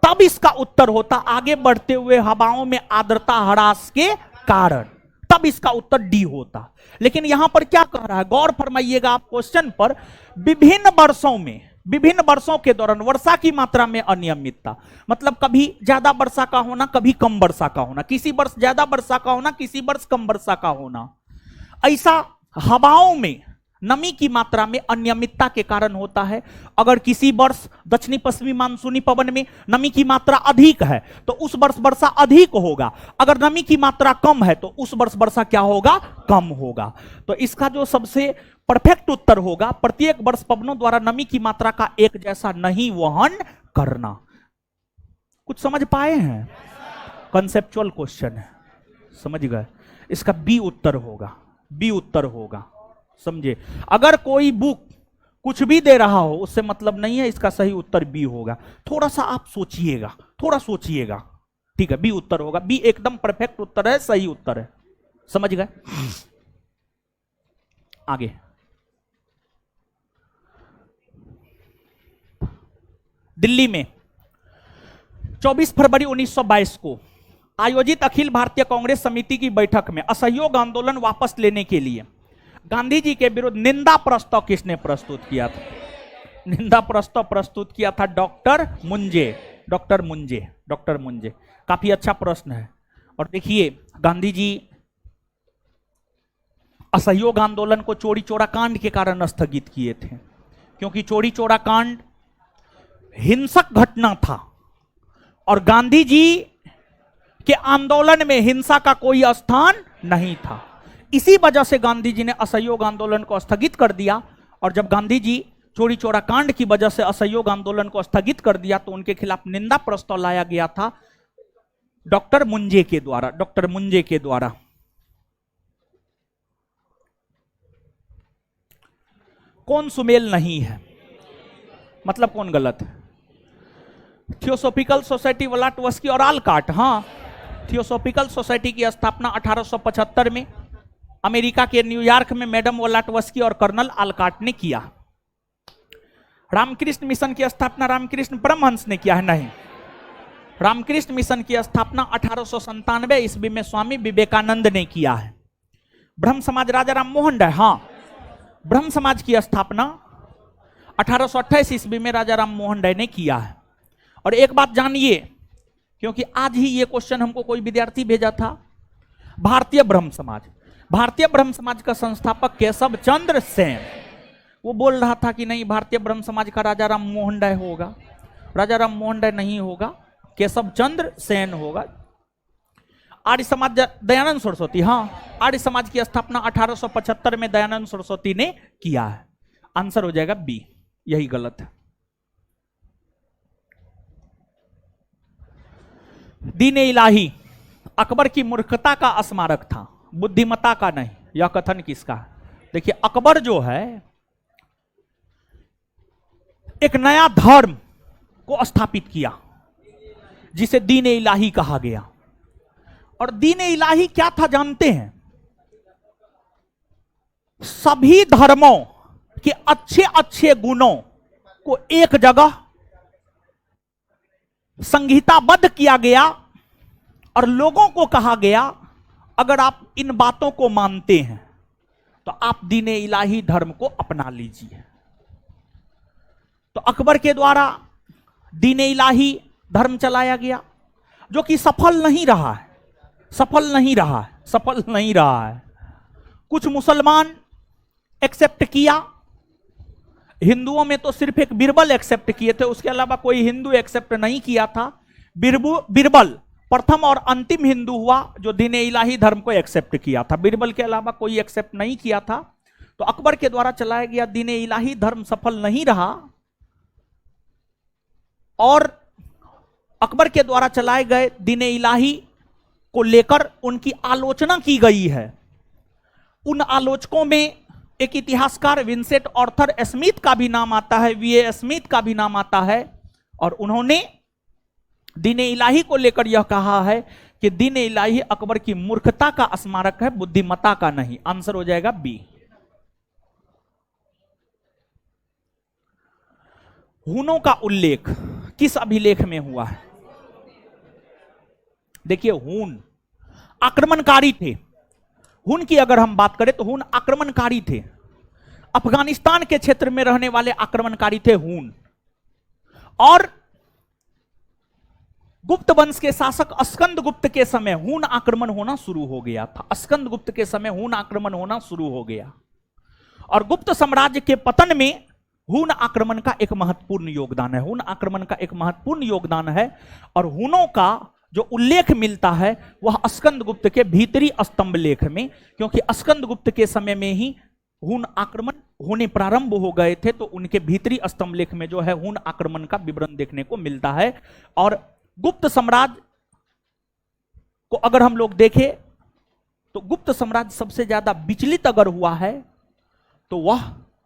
तब इसका उत्तर होता आगे बढ़ते हुए हवाओं में आर्द्रता ह्रास के कारण, तब इसका उत्तर डी होता। लेकिन यहां पर क्या कह रहा है, गौर फरमाइएगा आप क्वेश्चन पर, विभिन्न वर्षों के दौरान वर्षा की मात्रा में अनियमितता, मतलब कभी ज्यादा वर्षा का होना, कभी कम वर्षा का होना, किसी वर्ष ज्यादा वर्षा का होना, किसी वर्ष कम वर्षा का होना, ऐसा हवाओं में नमी की मात्रा में अनियमितता के कारण होता है। अगर किसी वर्ष दक्षिणी पश्चिमी मानसूनी पवन में नमी की मात्रा अधिक है तो उस वर्ष वर्षा अधिक होगा, अगर नमी की मात्रा कम है तो उस वर्ष वर्षा क्या होगा, कम होगा। तो इसका जो सबसे परफेक्ट उत्तर होगा, प्रत्येक वर्ष पवनों द्वारा नमी की मात्रा का एक जैसा नहीं वहन करना। कुछ समझ पाए हैं? कंसेप्चुअल क्वेश्चन है, समझ गए? इसका बी उत्तर होगा, बी उत्तर होगा, समझे? अगर कोई बुक कुछ भी दे रहा हो उससे मतलब नहीं है, इसका सही उत्तर बी होगा। थोड़ा सा आप सोचिएगा, थोड़ा सोचिएगा, ठीक है? बी उत्तर होगा, बी एकदम परफेक्ट उत्तर है, सही उत्तर है, समझ गए? आगे दिल्ली में 24 फरवरी 1922 को आयोजित अखिल भारतीय कांग्रेस समिति की बैठक में असहयोग आंदोलन वापस लेने के लिए गांधी जी के विरुद्ध निंदा प्रस्ताव किसने प्रस्तुत किया था? निंदा प्रस्ताव प्रस्तुत किया था doctor Munje. Doctor Munje, doctor Munje. काफी अच्छा प्रश्न है। और देखिए, गांधी जी असहयोग आंदोलन को चौरी चौरा कांड के कारण स्थगित किए थे, क्योंकि चौरी चौरा कांड हिंसक घटना था और गांधी जी के आंदोलन में हिंसा का कोई स्थान नहीं था। इसी वजह से गांधी जी ने असहयोग आंदोलन को स्थगित कर दिया। और जब गांधी जी चौरी चौरा कांड की वजह से असहयोग आंदोलन को स्थगित कर दिया तो उनके खिलाफ निंदा प्रस्ताव लाया गया था डॉक्टर मुंजे के द्वारा, डॉक्टर मुंजे के द्वारा। कौन सुमेल नहीं है, मतलब कौन गलत है? थियोसॉफिकल सोसाइटी वलाटवस्की और आलकाट। हाँ, थियोसॉफिकल सोसाइटी की स्थापना 1875 में अमेरिका के न्यूयॉर्क में मैडम वलाटवस्की और कर्नल आलकाट ने किया। रामकृष्ण मिशन की स्थापना रामकृष्ण परमहंस ने किया है? नहीं, रामकृष्ण मिशन की स्थापना 1897 ईस्वी में स्वामी विवेकानंद ने किया है। ब्रह्म समाज राजा राम मोहन राय, हाँ, ब्रह्म समाज की स्थापना 1828 ईस्वी में राजा राम मोहन राय ने किया है। और एक बात जानिए, क्योंकि आज ही ये क्वेश्चन हमको कोई विद्यार्थी भेजा था, भारतीय ब्रह्म समाज, भारतीय ब्रह्म समाज का संस्थापक केशव चंद्र सेन, वो बोल रहा था कि नहीं, भारतीय ब्रह्म समाज का राजा राम मोहन राय होगा। राजा राम मोहन राय नहीं होगा, केशव चंद्र सेन होगा। आर्य समाज दयानंद सरस्वती, हाँ, आर्य समाज की स्थापना 1875 में दयानंद सरस्वती ने किया है। आंसर हो जाएगा बी, यही गलत है। दीन-ए इलाही अकबर की मूर्खता का स्मारक था, बुद्धिमत्ता का नहीं। यह कथन किसका है? देखिए, अकबर जो है एक नया धर्म को स्थापित किया जिसे दीन-ए इलाही कहा गया। और दीन-ए इलाही क्या था जानते हैं? सभी धर्मों के अच्छे अच्छे गुणों को एक जगह संहिताबद्ध किया गया और लोगों को कहा गया, अगर आप इन बातों को मानते हैं तो आप दीन-ए इलाही धर्म को अपना लीजिए। तो अकबर के द्वारा दीन-ए इलाही धर्म चलाया गया, जो कि सफल नहीं रहा है, सफल नहीं रहा है, सफल नहीं रहा है। कुछ मुसलमान एक्सेप्ट किया, हिंदुओं में तो सिर्फ एक बिरबल एक्सेप्ट किए थे, उसके अलावा कोई हिंदू एक्सेप्ट नहीं किया था। बिरबल प्रथम और अंतिम हिंदू हुआ जो दीन-ए इलाही धर्म को एक्सेप्ट किया था, बिरबल के अलावा कोई एक्सेप्ट नहीं किया था। तो अकबर के द्वारा चलाया गया दीन-ए इलाही धर्म सफल नहीं रहा और अकबर के द्वारा चलाए गए दीन-ए इलाही को लेकर उनकी आलोचना की गई है। उन आलोचकों में एक इतिहासकार विंसेंट ऑर्थर स्मिथ का भी नाम आता है, वीए स्मिथ का भी नाम आता है, और उन्होंने दीन इलाही को लेकर यह कहा है कि दीन इलाही अकबर की मूर्खता का स्मारक है, बुद्धिमत्ता का नहीं। आंसर हो जाएगा बी। हूनों का उल्लेख किस अभिलेख में हुआ है? देखिए, हून आक्रमणकारी थे। हून की अगर हम बात करें तो हून आक्रमणकारी थे। अफगानिस्तान के क्षेत्र में रहने वाले आक्रमणकारी थे हून। और गुप्त वंश के शासक स्कंदगुप्त के समय हून आक्रमण होना शुरू हो गया था। स्कंदगुप्त के समय हून आक्रमण होना शुरू हो गया, और गुप्त साम्राज्य के पतन में हून आक्रमण का एक महत्वपूर्ण योगदान है। हून आक्रमण का एक महत्वपूर्ण योगदान है, और हूनों का जो उल्लेख मिलता है वह स्कंदगुप्त के भीतरी स्तंभ लेख में, क्योंकि स्कंदगुप्त के समय में ही हून आक्रमण होने प्रारंभ हो गए थे, तो उनके भीतरी स्तंभ लेख में जो है हून आक्रमण का विवरण देखने को मिलता है। और गुप्त साम्राज्य को अगर हम लोग देखें तो गुप्त साम्राज्य सबसे ज्यादा विचलित अगर हुआ है तो वह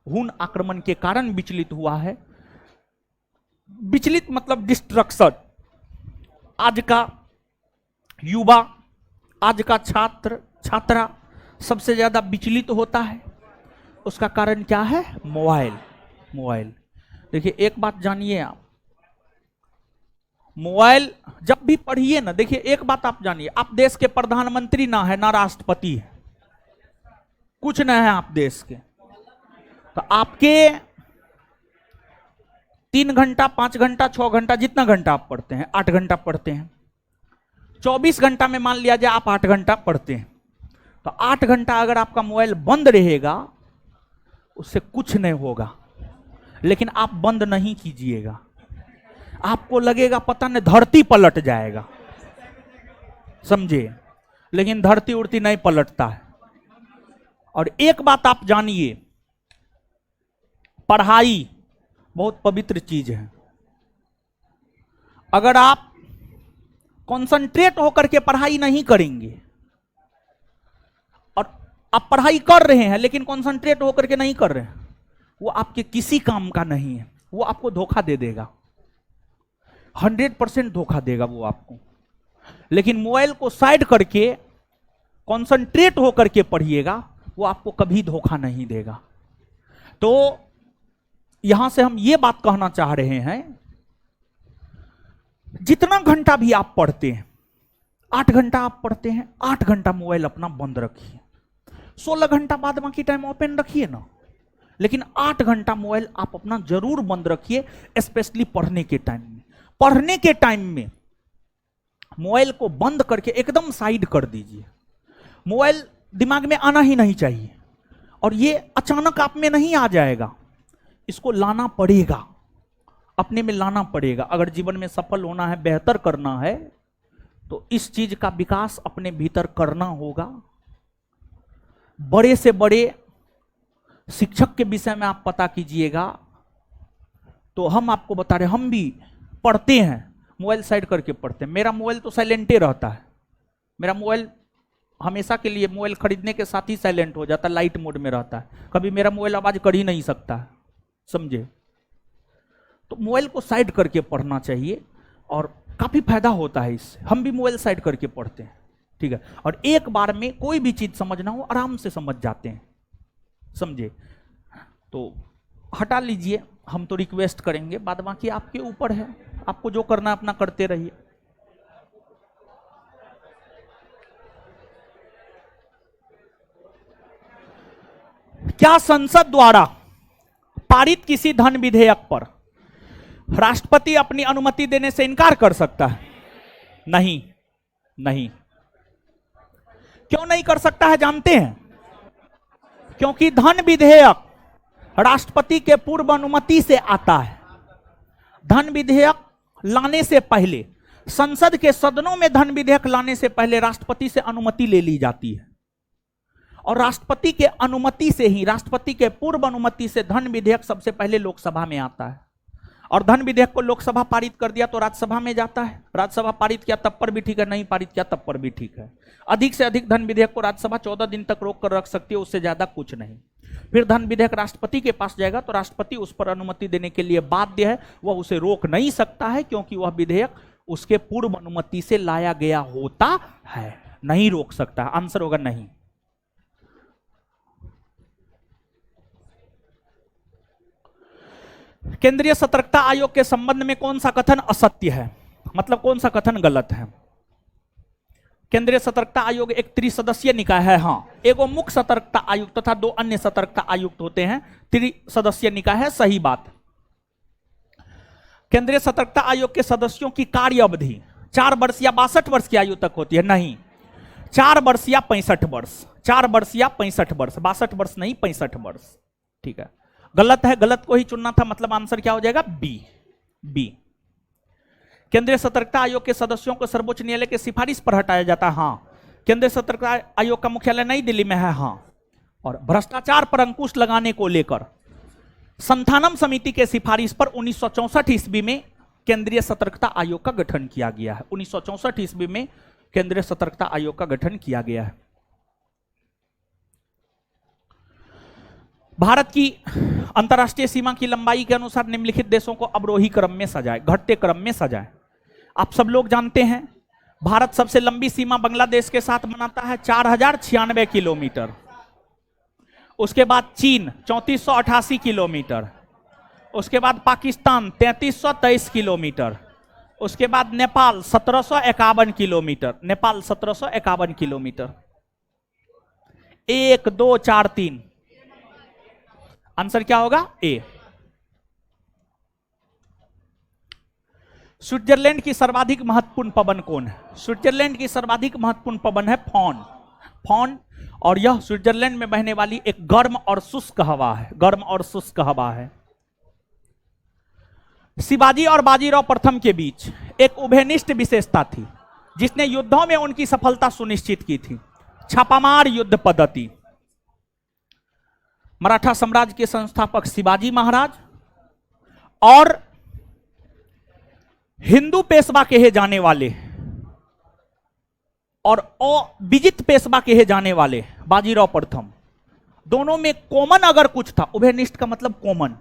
हून आक्रमण के कारण विचलित हुआ है। विचलित मतलब डिस्ट्रक्शन। आज का युवा, आज का छात्र छात्रा सबसे ज्यादा विचलित होता है। उसका कारण क्या है? मोबाइल। मोबाइल। देखिए, एक बात जानिए आप, मोबाइल जब भी पढ़िए ना, देखिए एक बात आप जानिए, आप देश के प्रधानमंत्री ना है ना राष्ट्रपति है, कुछ ना है आप देश के, तो आपके 3 घंटा 5 घंटा 6 घंटा जितना घंटा आप पढ़ते हैं, 8 घंटा पढ़ते हैं, 24 घंटा में मान लिया जाए आप 8 घंटा पढ़ते हैं, तो 8 घंटा अगर आपका मोबाइल बंद रहेगा उससे कुछ नहीं होगा। लेकिन आप बंद नहीं कीजिएगा, आपको लगेगा पता नहीं धरती पलट जाएगा, समझे? लेकिन धरती उड़ती नहीं पलटता है। और एक बात आप जानिए, पढ़ाई बहुत पवित्र चीज है। अगर आप कंसंट्रेट होकर के पढ़ाई नहीं करेंगे, और आप पढ़ाई कर रहे हैं लेकिन कंसंट्रेट होकर के नहीं कर रहे हैं, वो आपके किसी काम का नहीं है, वो आपको धोखा दे देगा, 100% धोखा देगा वो आपको। लेकिन मोबाइल को साइड करके कंसंट्रेट होकर के पढ़िएगा, वो आपको कभी धोखा नहीं देगा। तो यहां से हम ये बात कहना चाह रहे हैं, जितना घंटा भी आप पढ़ते हैं, 8 घंटा आप पढ़ते हैं, 8 घंटा मोबाइल अपना बंद रखिए। 16 घंटा बाद बाकी टाइम ओपन रखिए ना, लेकिन 8 घंटा मोबाइल आप अपना जरूर बंद रखिए, स्पेशली पढ़ने के टाइम में। पढ़ने के टाइम में मोबाइल को बंद करके एकदम साइड कर दीजिए। मोबाइल दिमाग में आना ही नहीं चाहिए, और ये अचानक आप में नहीं आ जाएगा, इसको लाना पड़ेगा, अपने में लाना पड़ेगा। अगर जीवन में सफल होना है, बेहतर करना है, तो इस चीज का विकास अपने भीतर करना होगा। बड़े से बड़े शिक्षक के विषय में आप पता कीजिएगा, तो हम आपको बता रहे, हम भी पढ़ते हैं, मोबाइल साइड करके पढ़ते हैं। मेरा मोबाइल तो साइलेंटे रहता है, मेरा मोबाइल हमेशा के लिए, मोबाइल खरीदने के साथ ही साइलेंट हो जाता है, लाइट मोड में रहता है, कभी मेरा मोबाइल आवाज कर ही नहीं सकता है, समझे? तो मोबाइल को साइड करके पढ़ना चाहिए, और काफी फायदा होता है इससे। हम भी मोबाइल साइड करके पढ़ते हैं, ठीक है? और एक बार में कोई भी चीज समझना हो आराम से समझ जाते हैं, समझे? तो हटा लीजिए, हम तो रिक्वेस्ट करेंगे, बाद बाकी आपके ऊपर है, आपको जो करना है अपना करते रहिए। क्या संसद द्वारा पारित किसी धन विधेयक पर राष्ट्रपति अपनी अनुमति देने से इनकार कर सकता है? नहीं, नहीं। क्यों नहीं कर सकता है जानते हैं? क्योंकि धन विधेयक राष्ट्रपति के पूर्व अनुमति से आता है। धन विधेयक लाने से पहले, संसद के सदनों में धन विधेयक लाने से पहले राष्ट्रपति से अनुमति ले ली जाती है, और राष्ट्रपति के अनुमति से ही, राष्ट्रपति के पूर्व अनुमति से धन विधेयक सबसे पहले लोकसभा में आता है। और धन विधेयक को लोकसभा पारित कर दिया तो राज्यसभा में जाता है, राज्यसभा पारित किया तब पर भी ठीक है, नहीं पारित किया तब पर भी ठीक है। अधिक से अधिक धन विधेयक को राज्यसभा 14 दिन तक रोक कर रख सकती है, उससे ज्यादा कुछ नहीं। फिर धन विधेयक राष्ट्रपति के पास जाएगा तो राष्ट्रपति उस पर अनुमति देने के लिए बाध्य है, वह उसे रोक नहीं सकता है क्योंकि वह विधेयक उसके पूर्व अनुमति से लाया गया होता है, नहीं रोक सकता। आंसर होगा नहीं। केंद्रीय सतर्कता आयोग के संबंध में कौन सा कथन असत्य है, मतलब कौन सा कथन गलत है? केंद्रीय सतर्कता आयोग एक त्रिसदस्यीय निकाय है। हाँ, एगो मुख्य सतर्कता आयुक्त तथा 2 अन्य सतर्कता आयुक्त होते हैं, त्रिसदस्यीय निकाय है, सही बात। केंद्रीय सतर्कता आयोग के सदस्यों की कार्य अवधि 4 वर्ष या 62 वर्ष की आयु तक होती है, नहीं, 4 वर्ष या 65 वर्ष, 4 वर्ष या 65 वर्ष, 62 वर्ष नहीं, 65 वर्ष। ठीक है, गलत है, गलत को ही चुनना था, मतलब आंसर क्या हो जाएगा? बी। बी। केंद्रीय सतर्कता आयोग के सदस्यों को सर्वोच्च न्यायालय की सिफारिश पर हटाया जाता है। हाँ, केंद्रीय सतर्कता आयोग का मुख्यालय नई दिल्ली में है। हाँ, और भ्रष्टाचार पर अंकुश लगाने को लेकर संथानम समिति के सिफारिश पर 1964 ईस्वी में केंद्रीय सतर्कता आयोग का गठन किया गया है। 1964 ईस्वी में केंद्रीय सतर्कता आयोग का गठन किया गया है। भारत की अंतरराष्ट्रीय सीमा की लंबाई के अनुसार निम्नलिखित देशों को अवरोही क्रम में सजाए, घटते क्रम में सजाए। आप सब लोग जानते हैं भारत सबसे लंबी सीमा बांग्लादेश के साथ बनाता है 4096 किलोमीटर। उसके बाद चीन 3488 किलोमीटर, उसके बाद पाकिस्तान 3323 किलोमीटर, उसके बाद Nepal 1751 kilometre, Nepal 1751 kilometre. 1 2 4 3, answer क्या होगा? ए। स्विट्जरलैंड की सर्वाधिक महत्वपूर्ण पवन कौन है? स्विट्जरलैंड की सर्वाधिक महत्वपूर्ण पवन है फॉन। फॉन, और यह स्विट्जरलैंड में बहने वाली एक गर्म और शुष्क हवा है, गर्म और शुष्क हवा है। शिवाजी और बाजीराव प्रथम के बीच एक उभयनिष्ठ विशेषता थी जिसने युद्धों में उनकी सफलता सुनिश्चित की थी, छापामार युद्ध पद्धति। मराठा साम्राज्य के संस्थापक शिवाजी महाराज और हिंदू पेशवा कहे जाने वाले और विजित पेशवा कहे जाने वाले बाजीराव प्रथम, दोनों में कॉमन अगर कुछ था, उभयनिष्ठ का मतलब कॉमन,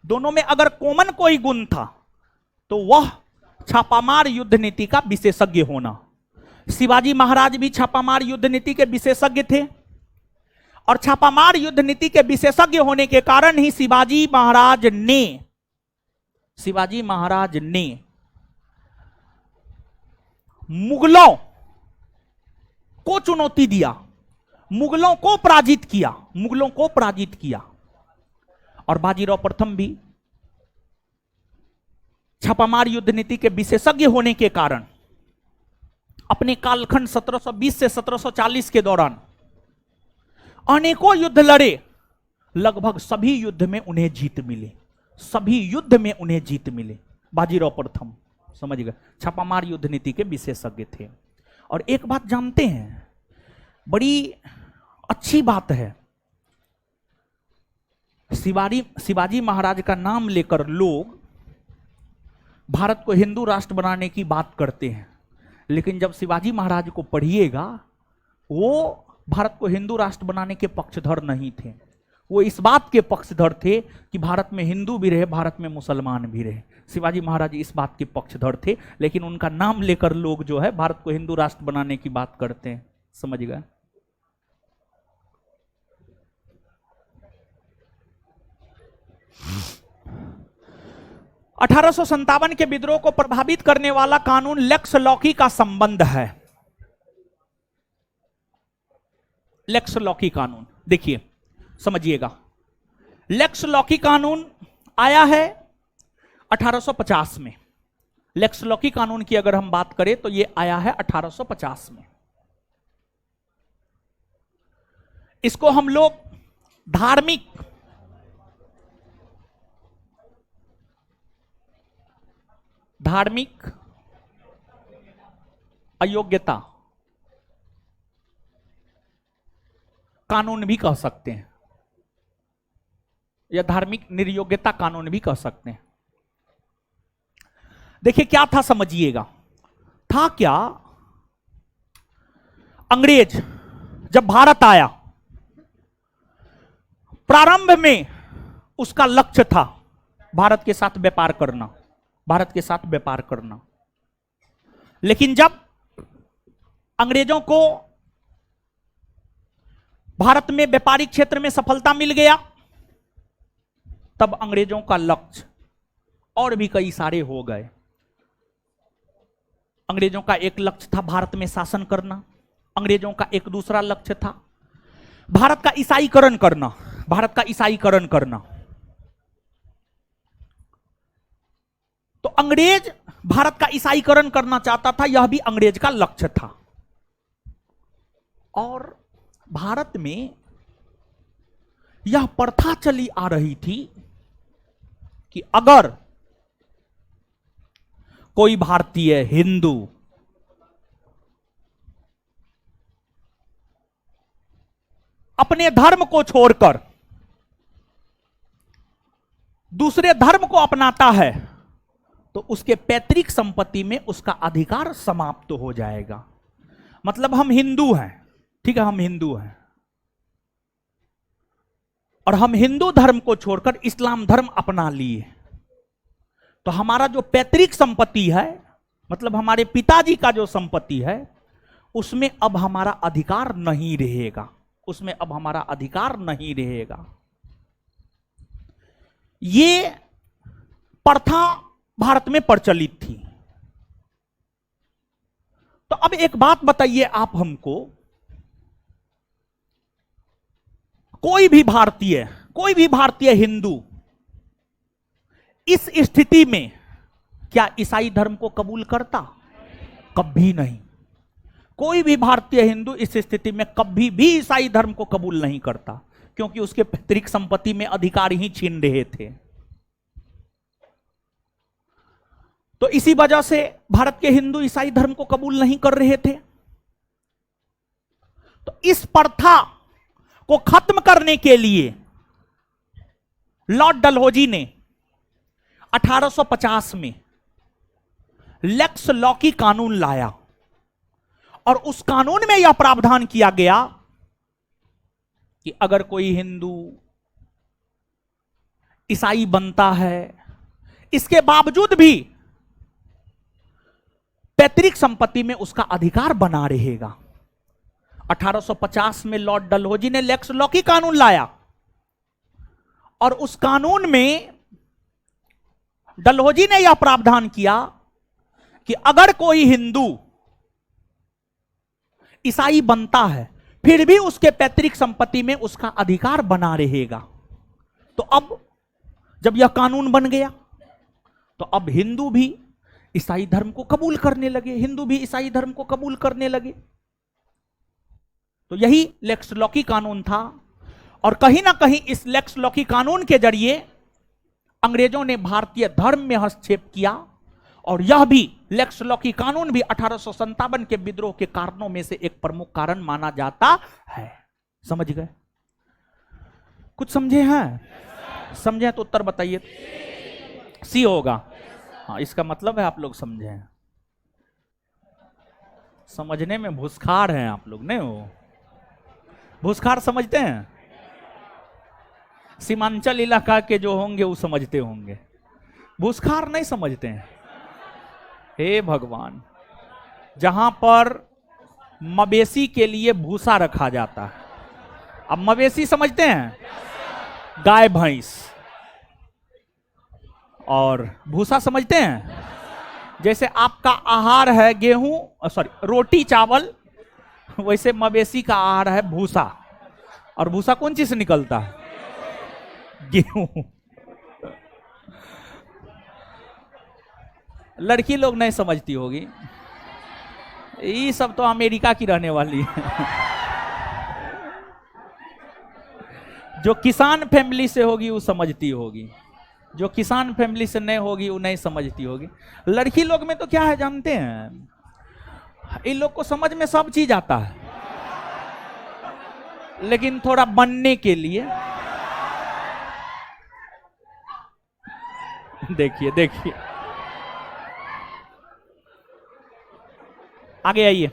दोनों में अगर कॉमन कोई गुण था तो वह छापामार युद्ध नीति का विशेषज्ञ होना। शिवाजी महाराज भी छापामार युद्ध नीति के विशेषज्ञ थे और छापामार युद्ध नीति के विशेषज्ञ होने के कारण ही शिवाजी महाराज ने मुगलों को चुनौती दिया, मुगलों को पराजित किया, मुगलों को पराजित किया। और बाजीराव प्रथम भी छापामार युद्ध नीति के विशेषज्ञ होने के कारण अपने कालखंड 1720 से 1740 के दौरान अनेकों युद्ध लड़े, लगभग सभी युद्ध में उन्हें जीत मिले, सभी युद्ध में उन्हें जीत मिले। बाजीराव प्रथम, समझ गए, छापामार युद्ध नीति के विशेषज्ञ थे। और एक बात जानते हैं, बड़ी अच्छी बात है, शिवाजी महाराज का नाम लेकर लोग भारत को हिंदू राष्ट्र बनाने की बात करते हैं, लेकिन जब शिवाजी महाराज को पढ़िएगा, वो भारत को हिंदू राष्ट्र बनाने के पक्षधर नहीं थे, वो इस बात के पक्षधर थे कि भारत में हिंदू भी रहे, भारत में मुसलमान भी रहे। शिवाजी महाराज इस बात के पक्षधर थे, लेकिन उनका नाम लेकर लोग जो है भारत को हिंदू राष्ट्र बनाने की बात करते हैं, समझ गए। (1857) के विद्रोह को प्रभावित करने वाला कानून लेक्स लॉकी का संबंध है। लेक्स लॉकी कानून देखिए, समझिएगा, लेक्स लॉकी कानून आया है 1850 में। लेक्स लॉकी कानून की अगर हम बात करें तो यह आया है 1850 में। इसको हम लोग धार्मिक अयोग्यता कानून भी कह सकते हैं, या धार्मिक निर्योग्यता कानून भी कह सकते हैं। देखिए क्या था समझिएगा। था क्या, अंग्रेज जब भारत आया, प्रारंभ में उसका लक्ष्य था भारत के साथ व्यापार करना, भारत के साथ व्यापार करना। लेकिन जब अंग्रेजों को भारत में व्यापारिक क्षेत्र में सफलता मिल गया, तब अंग्रेजों का लक्ष्य और भी कई सारे हो गए। अंग्रेजों का एक लक्ष्य था भारत में शासन करना, अंग्रेजों का एक दूसरा लक्ष्य था भारत का ईसाईकरण करना, भारत का ईसाईकरण करना। तो अंग्रेज भारत का ईसाईकरण करना चाहता था, यह भी अंग्रेज का लक्ष्य था। और भारत में यह प्रथा चली आ रही थी कि अगर कोई भारतीय हिंदू अपने धर्म को छोड़कर दूसरे धर्म को अपनाता है, तो उसके पैतृक संपत्ति में उसका अधिकार समाप्त हो जाएगा। मतलब हम हिंदू हैं, ठीक है, हम हिंदू हैं और हम हिंदू धर्म को छोड़कर इस्लाम धर्म अपना लिए, तो हमारा जो पैतृक संपत्ति है, मतलब हमारे पिताजी का जो संपत्ति है, उसमें अब हमारा अधिकार नहीं रहेगा, उसमें अब हमारा अधिकार नहीं रहेगा। ये प्रथा भारत में प्रचलित थी। तो अब एक बात बताइए आप हमको, कोई भी भारतीय हिंदू इस स्थिति में क्या ईसाई धर्म को कबूल करता? कभी नहीं। कोई भी भारतीय हिंदू इस स्थिति में कभी भी ईसाई धर्म को कबूल नहीं करता, क्योंकि उसके पैतृक संपत्ति में अधिकार ही छीन रहे थे। तो इसी वजह से भारत के हिंदू ईसाई धर्म को कबूल नहीं कर रहे थे। तो इस प्रथा को खत्म करने के लिए लॉर्ड डलहौजी ने 1850 में लेक्स लॉकी कानून लाया और उस कानून में यह प्रावधान किया गया कि अगर कोई हिंदू ईसाई बनता है, इसके बावजूद भी पैतृक संपत्ति में उसका अधिकार बना रहेगा। 1850 में लॉर्ड डलहौजी ने लेक्स लॉकी कानून लाया और उस कानून में डलहौजी ने यह प्रावधान किया कि अगर कोई हिंदू ईसाई बनता है, फिर भी उसके पैतृक संपत्ति में उसका अधिकार बना रहेगा। तो अब जब यह कानून बन गया, तो अब हिंदू भी ईसाई धर्म को कबूल करने लगे, हिंदू भी ईसाई धर्म को कबूल करने लगे। तो यही लेक्स लॉकी कानून था। और कहीं ना कहीं इस लेक्स लॉकी कानून के जरिए अंग्रेजों ने भारतीय धर्म में हस्तक्षेप किया, और यह भी लेक्स लॉकी कानून भी 1857 के विद्रोह के कारणों में से एक प्रमुख कारण माना जाता है। समझ गए? कुछ समझे हैं? समझे तो उत्तर बताइए। सी होगा। हाँ, इसका मतलब है आप लोग समझे हैं। समझने में भूसखार हैं आप लोग, नहीं हो? भूसखार समझते हैं? सीमांचल इलाका के जो होंगे वो समझते होंगे, भूसखार नहीं समझते हैं। हे भगवान, जहां पर मवेशी के लिए भूसा रखा जाता है, अब मवेशी समझते हैं? गाय भैंस। और भूसा समझते हैं? जैसे आपका आहार है गेहूं, रोटी चावल, वैसे मवेशी का आहार है भूसा। और भूसा कौन चीज से निकलता है? गेहूं। लड़की लोग नहीं समझती होगी, ये सब तो अमेरिका की रहने वाली है। जो किसान फैमिली से होगी वो समझती होगी, जो किसान फैमिली से नहीं होगी वो नहीं समझती होगी। लड़की लोग में तो क्या है जानते हैं, इन लोग को समझ में सब चीज आता है, लेकिन थोड़ा बनने के लिए देखिए देखिए आगे आइए।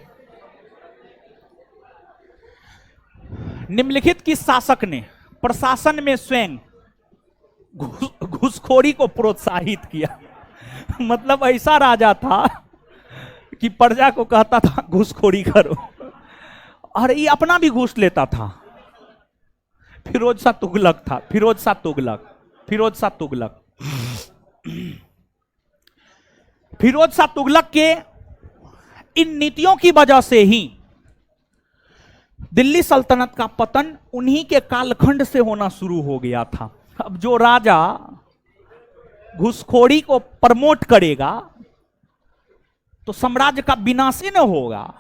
निम्नलिखित किस शासक ने प्रशासन में स्वयं घूसखोरी को प्रोत्साहित किया? मतलब ऐसा राजा था कि प्रजा को कहता था घूसखोरी करो, और ये अपना भी घूस लेता था। फिरोज शाह तुगलक था, फिरोज शाह तुगलक, फिरोज शाह तुगलक। फिरोज शाह तुगलक के इन नीतियों की वजह से ही दिल्ली सल्तनत का पतन उन्हीं के कालखंड से होना शुरू हो गया था। अब जो राजा घूसखोरी को प्रमोट करेगा तो साम्राज्य का विनाश ही न होगा,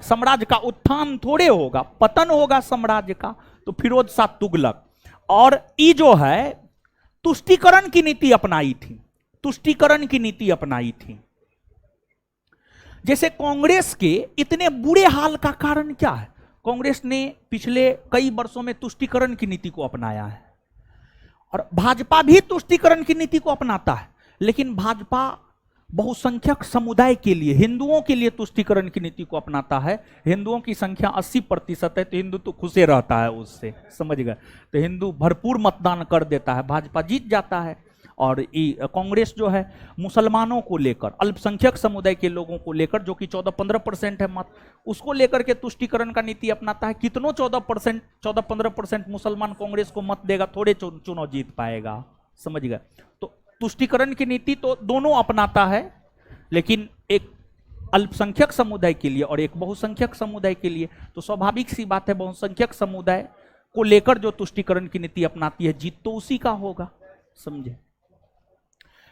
साम्राज्य का उत्थान थोड़े होगा, पतन होगा साम्राज्य का। तो फिरोज शाह तुगलक, और ये जो है तुष्टीकरण की नीति अपनाई थी, तुष्टीकरण की नीति अपनाई थी। जैसे कांग्रेस के इतने बुरे हाल का कारण क्या है? कांग्रेस ने पिछले कई वर्षों में तुष्टीकरण की नीति को अपनाया है, और भाजपा भी तुष्टीकरण की नीति को अपनाता है, लेकिन भाजपा बहुसंख्यक समुदाय के लिए, हिंदुओं के लिए तुष्टीकरण की नीति को अपनाता है। हिंदुओं की संख्या 80% है, तो हिंदू तो खुशे रहता है उससे, समझ गए? तो हिंदू भरपूर मतदान कर देता है, भाजपा जीत जाता है। और कांग्रेस जो है मुसलमानों को लेकर, अल्पसंख्यक समुदाय के लोगों को लेकर, जो कि 14-15% है मत, उसको लेकर के तुष्टीकरण का नीति अपनाता है। कितनों 14-15% मुसलमान कांग्रेस को मत देगा, थोड़े चुनाव जीत पाएगा, समझ गए? तो तुष्टीकरण की नीति तो दोनों अपनाता है, लेकिन एक अल्पसंख्यक समुदाय के लिए और एक बहुसंख्यक समुदाय के लिए तो स्वाभाविक सी बात है, बहुसंख्यक समुदाय को लेकर जो तुष्टीकरण की नीति अपनाती है, जीत तो उसी का होगा, समझे?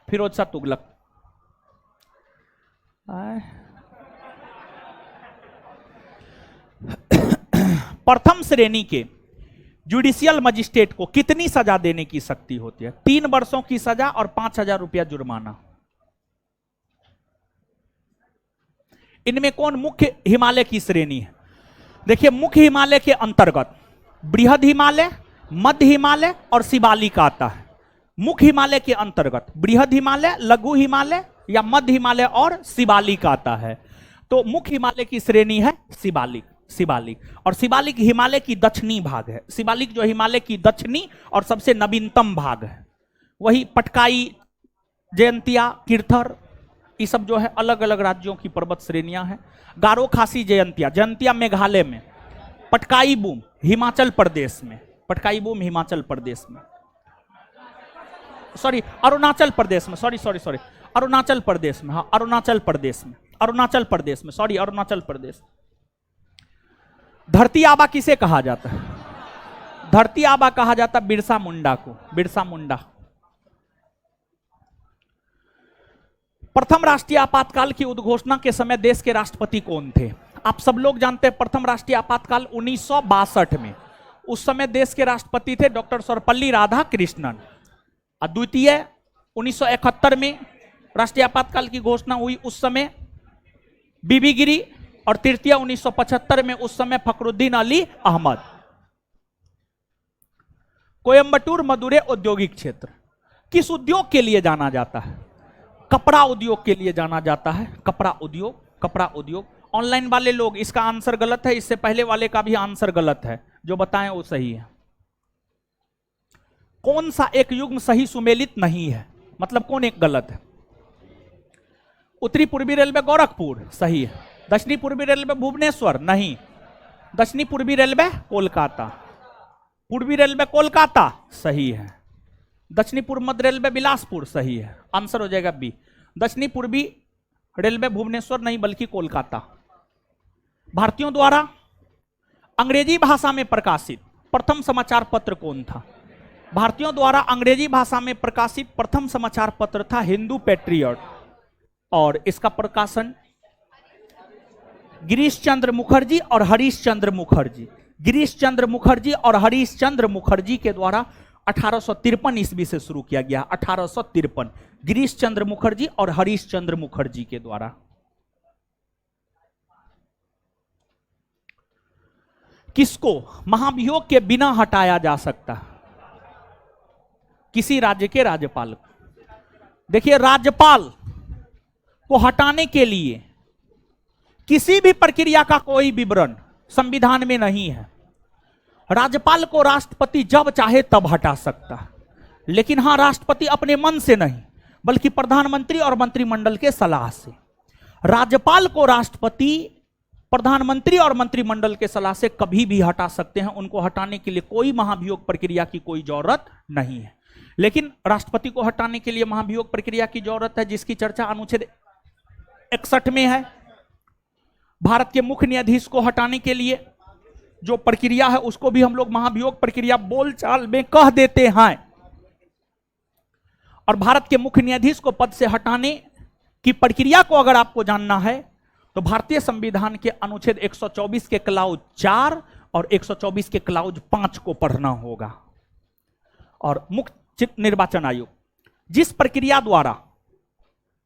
फिरोज शाह तुगलक प्रथम श्रेणी के जुडिशियल मजिस्ट्रेट को कितनी सजा देने की शक्ति होती है? 3 वर्षों की सजा और 5,000 रुपया जुर्माना। इनमें कौन मुख्य हिमालय की श्रेणी है? देखिए, मुख्य हिमालय के अंतर्गत बृहद हिमालय, मध्य हिमालय और शिवालिक आता है। मुख्य हिमालय के अंतर्गत बृहद हिमालय, लघु हिमालय या मध्य हिमालय और शिवालिक आता है। तो मुख्य हिमालय की श्रेणी है शिवालिक, शिवालिक। और शिवालिक हिमालय की दक्षिणी भाग है। शिवालिक जो हिमालय की दक्षिणी और सबसे नवीनतम भाग है। वही पटकाई, जयंतिया, किरथर, ये सब जो है अलग अलग राज्यों की पर्वत श्रेणियां हैं। गारो खासी जयंतिया, जयंतिया मेघालय में, पटकाई बूम हिमाचल प्रदेश में, पटकाई बूम हिमाचल प्रदेश में, सॉरी अरुणाचल प्रदेश में, सॉरी अरुणाचल प्रदेश में, हाँ अरुणाचल प्रदेश में, अरुणाचल प्रदेश में, सॉरी अरुणाचल प्रदेश। धरती आबा किसे कहा जाता है? धरती आबा कहा जाता बिरसा मुंडा को, बिरसा मुंडा। प्रथम राष्ट्रीय आपातकाल की उद्घोषणा के समय देश के राष्ट्रपति कौन थे? आप सब लोग जानते हैं प्रथम राष्ट्रीय आपातकाल 1962 में, उस समय देश के राष्ट्रपति थे डॉक्टर सर्वपल्ली राधाकृष्णन। और द्वितीय 1971 में राष्ट्रीय आपातकाल की घोषणा हुई, उस समय बीबी गिरी। और तृतीय 1975 में, उस समय फखरुद्दीन अली अहमद। कोयंबटूर मदुरै औद्योगिक क्षेत्र किस उद्योग के लिए जाना जाता है? कपड़ा उद्योग के लिए जाना जाता है, कपड़ा उद्योग, कपड़ा उद्योग। ऑनलाइन वाले लोग इसका आंसर गलत है, इससे पहले वाले का भी आंसर गलत है, जो बताएं वो सही है। कौन सा एक युग्म सही सुमेलित नहीं है? मतलब कौन एक गलत है? उत्तरी पूर्वी रेलवे गोरखपुर सही है। दक्षिणी पूर्वी रेलवे भुवनेश्वर नहीं। दक्षिणी पूर्वी रेलवे कोलकाता, पूर्वी रेलवे कोलकाता सही है। दक्षिणी पूर्व मध्य रेलवे बिलासपुर सही है, आंसर हो जाएगा बी। दक्षिणी पूर्वी रेलवे भुवनेश्वर नहीं बल्कि कोलकाता। भारतीयों द्वारा अंग्रेजी भाषा में प्रकाशित प्रथम समाचार पत्र कौन था? भारतीयों द्वारा अंग्रेजी भाषा में प्रकाशित प्रथम समाचार पत्र था हिंदू पैट्रियट, और इसका प्रकाशन गिरीश चंद्र मुखर्जी और हरीश चंद्र मुखर्जी, गिरीश चंद्र मुखर्जी और हरीश चंद्र मुखर्जी के द्वारा 1853 ईस्वी से शुरू किया गया। 1853 गिरीश चंद्र मुखर्जी और हरीश चंद्र मुखर्जी के द्वारा। किसको महाभियोग के बिना हटाया जा सकता? किसी राज्य के राज्यपाल को। देखिए, राज्यपाल को हटाने के लिए किसी भी प्रक्रिया का कोई विवरण संविधान में नहीं है। राज्यपाल को राष्ट्रपति जब चाहे तब हटा सकता है, लेकिन हां, राष्ट्रपति अपने मन से नहीं बल्कि प्रधानमंत्री और मंत्रिमंडल के सलाह से। राज्यपाल को राष्ट्रपति प्रधानमंत्री और मंत्रिमंडल के सलाह से कभी भी हटा सकते हैं। उनको हटाने के लिए कोई महाभियोग प्रक्रिया की कोई जरूरत नहीं है। लेकिन राष्ट्रपति को हटाने के लिए महाभियोग प्रक्रिया की जरूरत है, जिसकी चर्चा अनुच्छेद 61 में है। भारत के मुख्य न्यायाधीश को हटाने के लिए जो प्रक्रिया है उसको भी हम लोग महाभियोग प्रक्रिया बोलचाल में कह देते हैं। और भारत के मुख्य न्यायाधीश को पद से हटाने की प्रक्रिया को अगर आपको जानना है तो भारतीय संविधान के अनुच्छेद 124 के क्लाउज 4 और 124 के क्लाउज 5 को पढ़ना होगा। और मुख्य निर्वाचन आयोग जिस प्रक्रिया द्वारा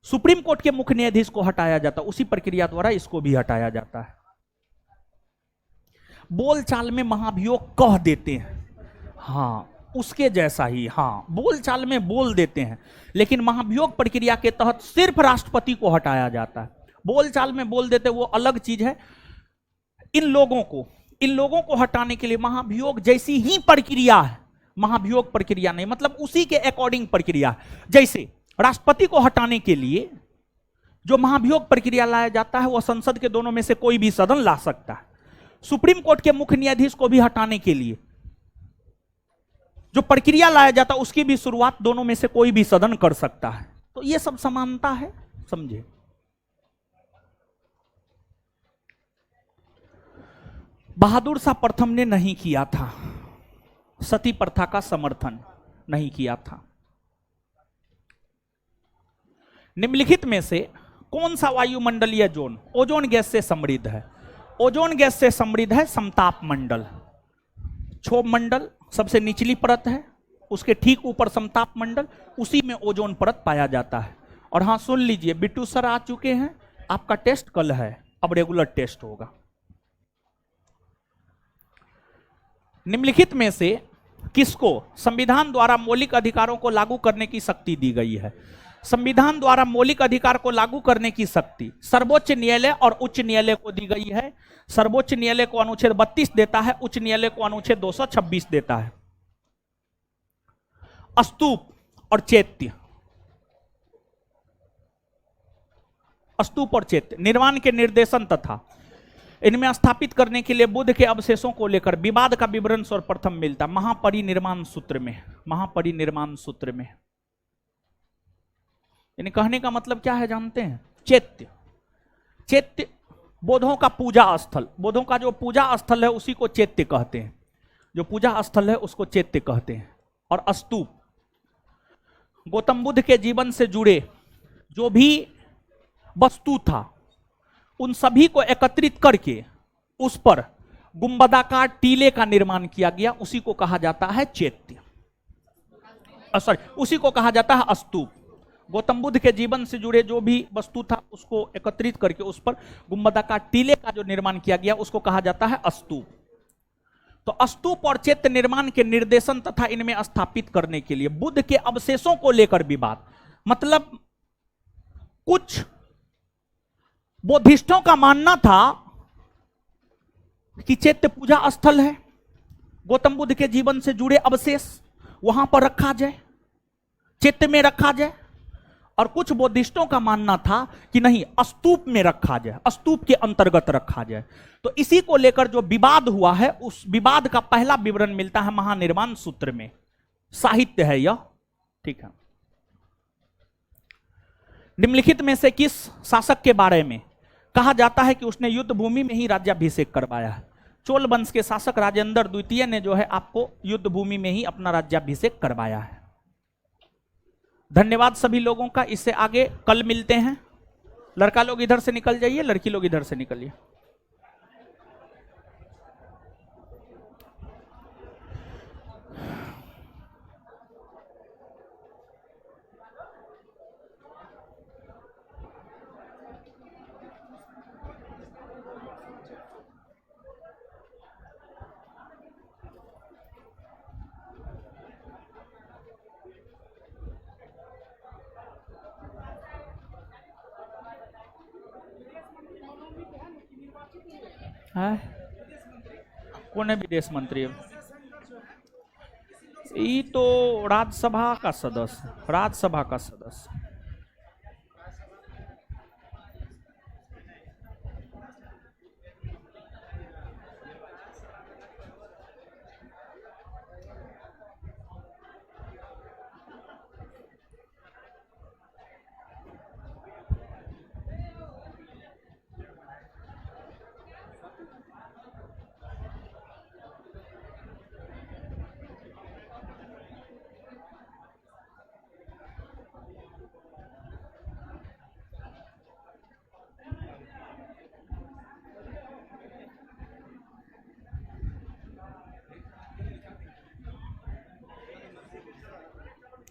सुप्रीम कोर्ट के मुख्य न्यायाधीश को हटाया जाता है, उसी प्रक्रिया द्वारा इसको भी हटाया जाता है। बोलचाल में महाभियोग कह देते हैं, हां, उसके जैसा ही, हां, बोलचाल में बोल देते हैं, लेकिन महाभियोग प्रक्रिया के तहत सिर्फ राष्ट्रपति को हटाया जाता है। बोलचाल में बोल देते वो अलग चीज है। इन लोगों को हटाने के लिए महाभियोग जैसी ही प्रक्रिया है, महाभियोग प्रक्रिया नहीं, मतलब उसी के अकॉर्डिंग प्रक्रिया। जैसे राष्ट्रपति को हटाने के लिए जो महाभियोग प्रक्रिया लाया जाता है वह संसद के दोनों में से कोई भी सदन ला सकता है। सुप्रीम कोर्ट के मुख्य न्यायाधीश को भी हटाने के लिए जो प्रक्रिया लाया जाता है उसकी भी शुरुआत दोनों में से कोई भी सदन कर सकता है। तो यह सब समानता है, समझे। बहादुर शाह प्रथम ने नहीं किया था, सती प्रथा का समर्थन नहीं किया था। निम्नलिखित में से कौन सा वायुमंडलीय जोन ओजोन गैस से समृद्ध है? ओजोन गैस से समृद्ध है समताप मंडल। क्षोभ मंडल सबसे निचली परत है, उसके ठीक ऊपर समताप मंडल, उसी में ओजोन परत पाया जाता है। और हाँ, सुन लीजिए, बिट्टू सर आ चुके हैं, आपका टेस्ट कल है, अब रेगुलर टेस्ट होगा। निम्नलिखित में से किसको संविधान द्वारा मौलिक अधिकारों को लागू करने की शक्ति दी गई है? संविधान द्वारा मौलिक अधिकार को लागू करने की शक्ति सर्वोच्च न्यायालय और उच्च न्यायालय को दी गई है। सर्वोच्च न्यायालय को अनुच्छेद 32 देता है, उच्च न्यायालय को अनुच्छेद 226 देता है। स्तूप और चैत्य, स्तूप और चैत्य निर्माण के निर्देशन तथा इनमें स्थापित करने के लिए बुद्ध के अवशेषों को लेकर विवाद का विवरण सर्वप्रथम मिलता महापरिनिर्माण सूत्र में। महापरिनिर्माण सूत्र में यानी कहने का मतलब क्या है जानते हैं? चैत्य, चैत्य बौद्धों का पूजा स्थल, बौद्धों का जो पूजा स्थल है उसी को चैत्य कहते हैं। जो पूजा स्थल है उसको चैत्य कहते हैं। और स्तूप गौतम बुद्ध के जीवन से जुड़े जो भी वस्तु था उन सभी को एकत्रित करके उस पर गुंबदाकार टीले का निर्माण किया गया, उसी को कहा जाता है चैत्य, उसी को कहा जाता है स्तूप। गौतम बुद्ध के जीवन से जुड़े जो भी वस्तु था उसको एकत्रित करके उस पर गुंबदाकार टीले का जो निर्माण किया गया उसको कहा जाता है स्तूप। तो स्तूप और चैत्य निर्माण के निर्देशन तथा इनमें स्थापित करने के लिए बुद्ध के अवशेषों को लेकर विवाद, मतलब कुछ बौद्धिस्टों का मानना था कि चैत्य पूजा स्थल है, गौतम बुद्ध के जीवन से जुड़े अवशेष वहां पर रखा जाए, चैत्य में रखा जाए। और कुछ बौद्धिस्टों का मानना था कि नहीं, स्तूप में रखा जाए, स्तूप के अंतर्गत रखा जाए। तो इसी को लेकर जो विवाद हुआ है उस विवाद का पहला विवरण मिलता है महानिर्माण सूत्र में। साहित्य है यह, ठीक है। निम्नलिखित में से किस शासक के बारे में कहा जाता है कि उसने युद्ध भूमि में ही राज्याभिषेक करवाया है? चोल वंश के शासक राजेंद्र द्वितीय ने जो है आपको युद्ध भूमि में ही अपना राज्याभिषेक करवाया है। धन्यवाद सभी लोगों का। इससे आगे कल मिलते हैं। लड़का लोग इधर से निकल जाइए, लड़की लोग इधर से निकलिए। है कौन है विदेश मंत्री? ये तो राज्यसभा का सदस्य, राज्यसभा का सदस्य।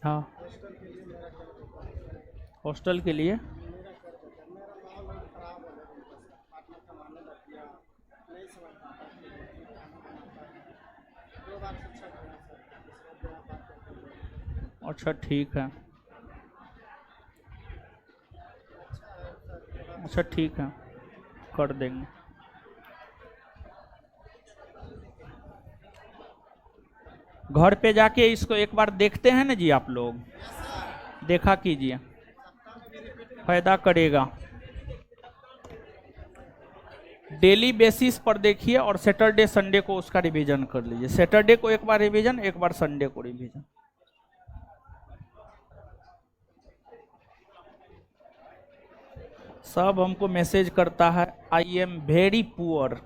हाँ, हॉस्टल के लिए अच्छा ठीक है, अच्छा ठीक है, कर देंगे। घर पे जाके इसको एक बार देखते हैं ना जी, आप लोग देखा कीजिए, फायदा करेगा। डेली बेसिस पर देखिए और सैटरडे संडे को उसका रिवीजन कर लीजिए। सैटरडे को एक बार रिवीजन, एक बार संडे को रिवीजन। सब हमको मैसेज करता है आई एम वेरी पुअर।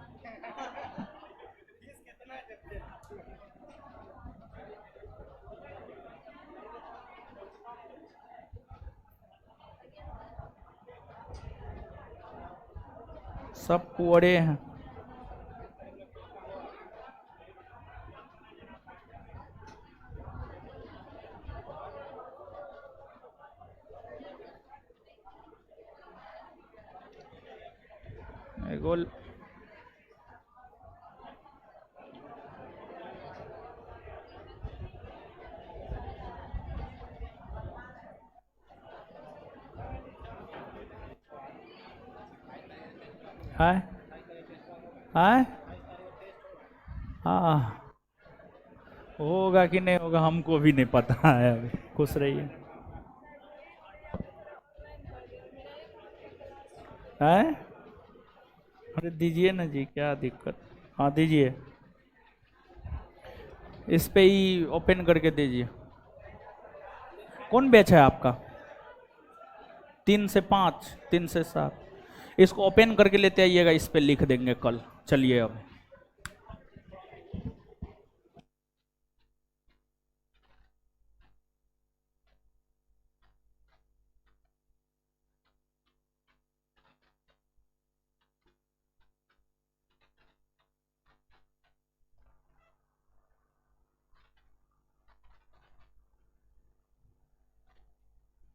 सब पुअरे हैं। गोल है, है? हाँ, होगा कि नहीं होगा हमको भी नहीं पता है अभी। खुश रहिए। है? अरे दीजिए ना जी, क्या दिक्कत। हाँ दीजिए, इस पे ही ओपन करके दीजिए। कौन बैच है आपका? 3 से 5, 3 से 7। इसको ओपन करके लेते आइएगा, इस पे लिख देंगे कल। चलिए अब